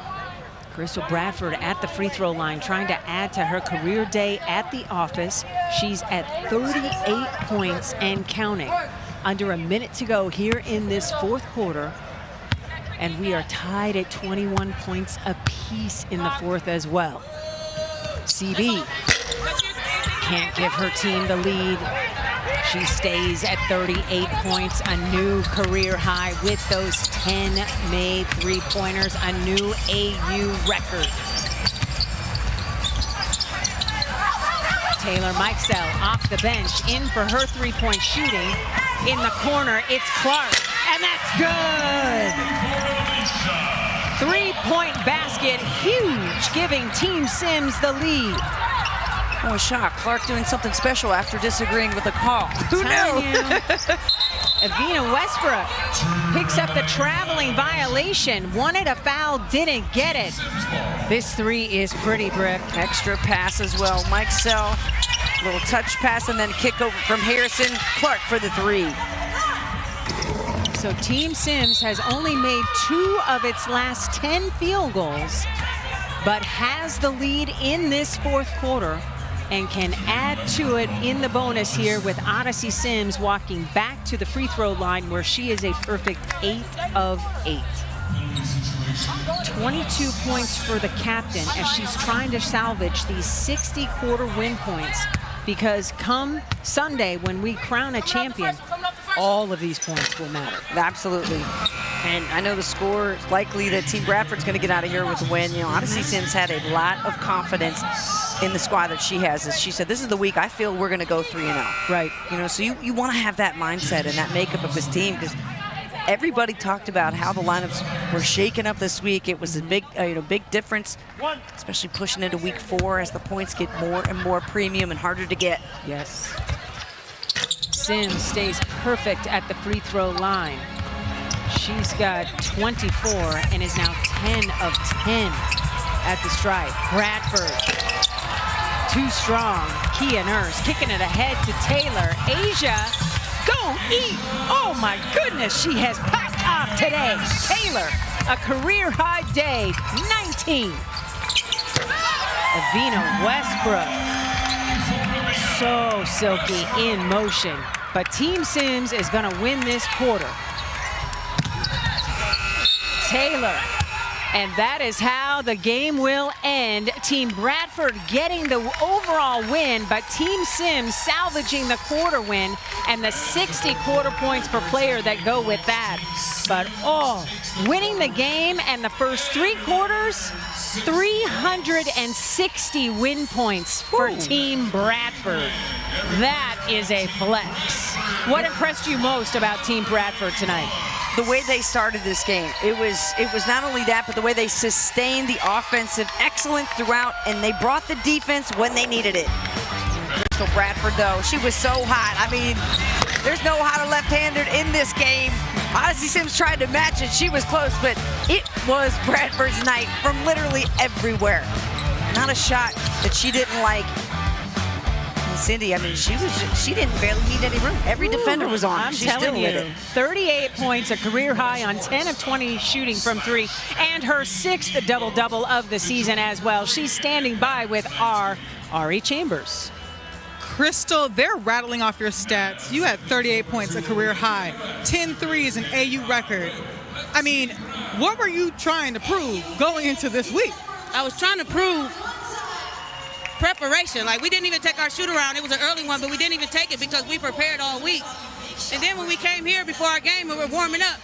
C: Crystal Bradford at the free throw line, trying to add to her career day at the office. She's at 38 points and counting. Under a minute to go here in this fourth quarter. And we are tied at 21 points apiece in the fourth as well. CB can't give her team the lead. She stays at 38 points, a new career high with those 10 made three-pointers, a new AU record. Taylor Mikesell off the bench, in for her three-point shooting. In the corner, it's Clark, and that's good! Three-point basket, huge, giving Team Sims the lead.
D: Oh, a shot. Clark doing something special after disagreeing with a call. Who knew?
C: Evina Westbrook picks up the traveling violation. Wanted a foul, didn't get it. This three is pretty, Brick.
D: Extra pass as well. Mikesell, little touch pass and then kick over from Harrison. Clark for the three.
C: So Team Sims has only made 2 of its last 10 field goals, but has the lead in this fourth quarter and can add to it in the bonus here with Odyssey Sims walking back to the free throw line where she is a perfect 8 of 8. 22 points for the captain as she's trying to salvage these 60 quarter win points, because come Sunday when we crown a champion, all of these points will matter.
D: Absolutely. And I know the score is likely that Team Bradford's going to get out of here with a win. Odyssey Sims had a lot of confidence in the squad that she has. As she said, this is the week I feel we're going to go 3-0.
C: Right.
D: So you want to have that mindset and that makeup of this team, because everybody talked about how the lineups were shaken up this week. It was a big, big difference, especially pushing into week 4 as the points get more and more premium and harder to get.
C: Yes. Sims stays perfect at the free throw line. She's got 24 and is now 10 of 10 at the stripe. Bradford, too strong. Kia Nurse kicking it ahead to Taylor. Asia, go eat. Oh my goodness, she has popped off today. Taylor, a career high day, 19. Evina Westbrook, so silky in motion. But Team Sims is gonna win this quarter. Taylor, and that is how the game will end. Team Bradford getting the overall win, but Team Sims salvaging the quarter win and the 60 quarter points per player that go with that. But winning the game and the first 3 quarters, 360 win points for Team Bradford. That is a flex. What impressed you most about Team Bradford tonight?
D: The way they started this game, it was not only that, but the way they sustained the offensive excellence throughout, and they brought the defense when they needed it. Crystal Bradford, though, she was so hot. I mean, there's no hotter left-hander in this game. Odyssey Sims tried to match it. She was close, but it was Bradford's night from literally everywhere. Not a shot that she didn't like. Cindy, I mean, she didn't barely need any room. Every defender was on.
C: I'm
D: She's
C: telling
D: still
C: you,
D: with it.
C: 38 points, a career high on 10 of 20 shooting from 3, and her 6th double-double of the season as well. She's standing by with Ari Chambers.
E: Crystal, they're rattling off your stats. You had 38 points, a career high, 10 threes, an AU record. I mean, what were you trying to prove going into this week?
O: I was trying to prove preparation. Like, we didn't even take our shoot around. It was an early one, but we didn't even take it because we prepared all week. And then when we came here before our game and we were warming up,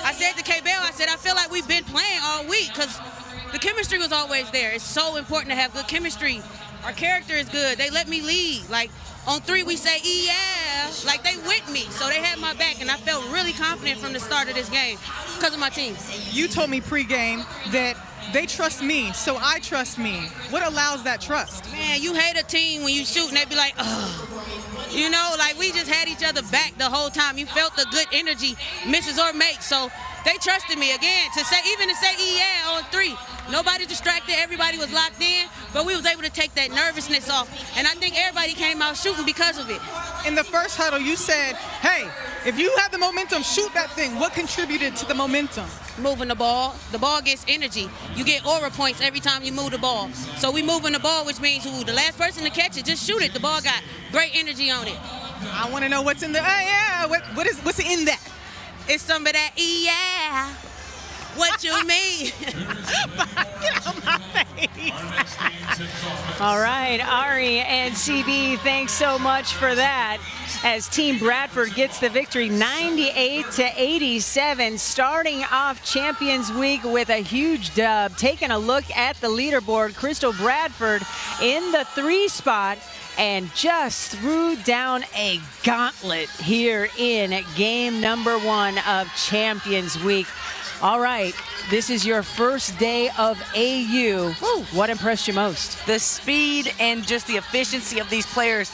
O: I said to K-Bell, I said, I feel like we've been playing all week because the chemistry was always there. It's so important to have good chemistry. Our character is good. They let me lead. Like, on 3, we say, yeah. Like, they with me. So they had my back, and I felt really confident from the start of this game because of my team.
E: You told me pregame that they trust me, so I trust me. What allows that trust?
O: Man, you hate a team when you shoot and they be like, ugh. You know, like we just had each other back the whole time. You felt the good energy, misses or makes. So they trusted me again to say, even to say, yeah, on 3. Nobody distracted, everybody was locked in, but we was able to take that nervousness off. And I think everybody came out shooting because of it.
E: In the first huddle, you said, hey, if you have the momentum, shoot that thing. What contributed to the momentum?
O: Moving the ball. The ball gets energy. You get aura points every time you move the ball. So we moving the ball, which means who the last person to catch it, just shoot it. The ball got great energy on it.
E: I want to know what's in the, what's in that?
O: It's some of that, yeah. What you mean?
E: Get out my face.
C: All right, Ari and CB, thanks so much for that. As Team Bradford gets the victory 98-87, starting off Champions Week with a huge dub. Taking a look at the leaderboard, Crystal Bradford in the 3 spot and just threw down a gauntlet here in game number 1 of Champions Week. All right, this is your first day of AU. Woo. What impressed you most?
D: The speed and just the efficiency of these players,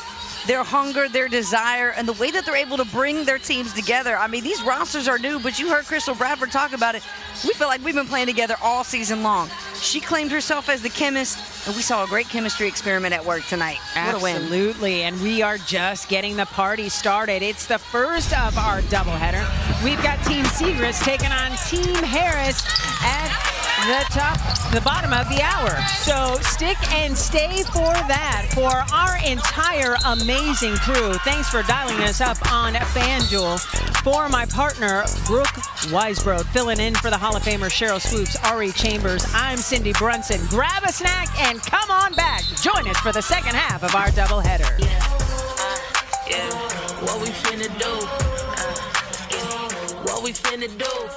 D: their hunger, their desire, and the way that they're able to bring their teams together. I mean, these rosters are new, but you heard Crystal Bradford talk about it. We feel like we've been playing together all season long. She claimed herself as the chemist, and we saw a great chemistry experiment at work tonight. What a win.
C: Absolutely, and we are just getting the party started. It's the first of our doubleheader. We've got Team Segrist taking on Team Harris at the bottom of the hour. So stick and stay for that for our entire amazing crew. Thanks for dialing us up on FanDuel. For my partner, Brooke Weisbrod, filling in for the Hall of Famer Cheryl Swoops, Ari Chambers, I'm Cindy Brunson. Grab a snack and come on back. Join us for the second half of our doubleheader.
H: Yeah, what we finna do? What we finna do?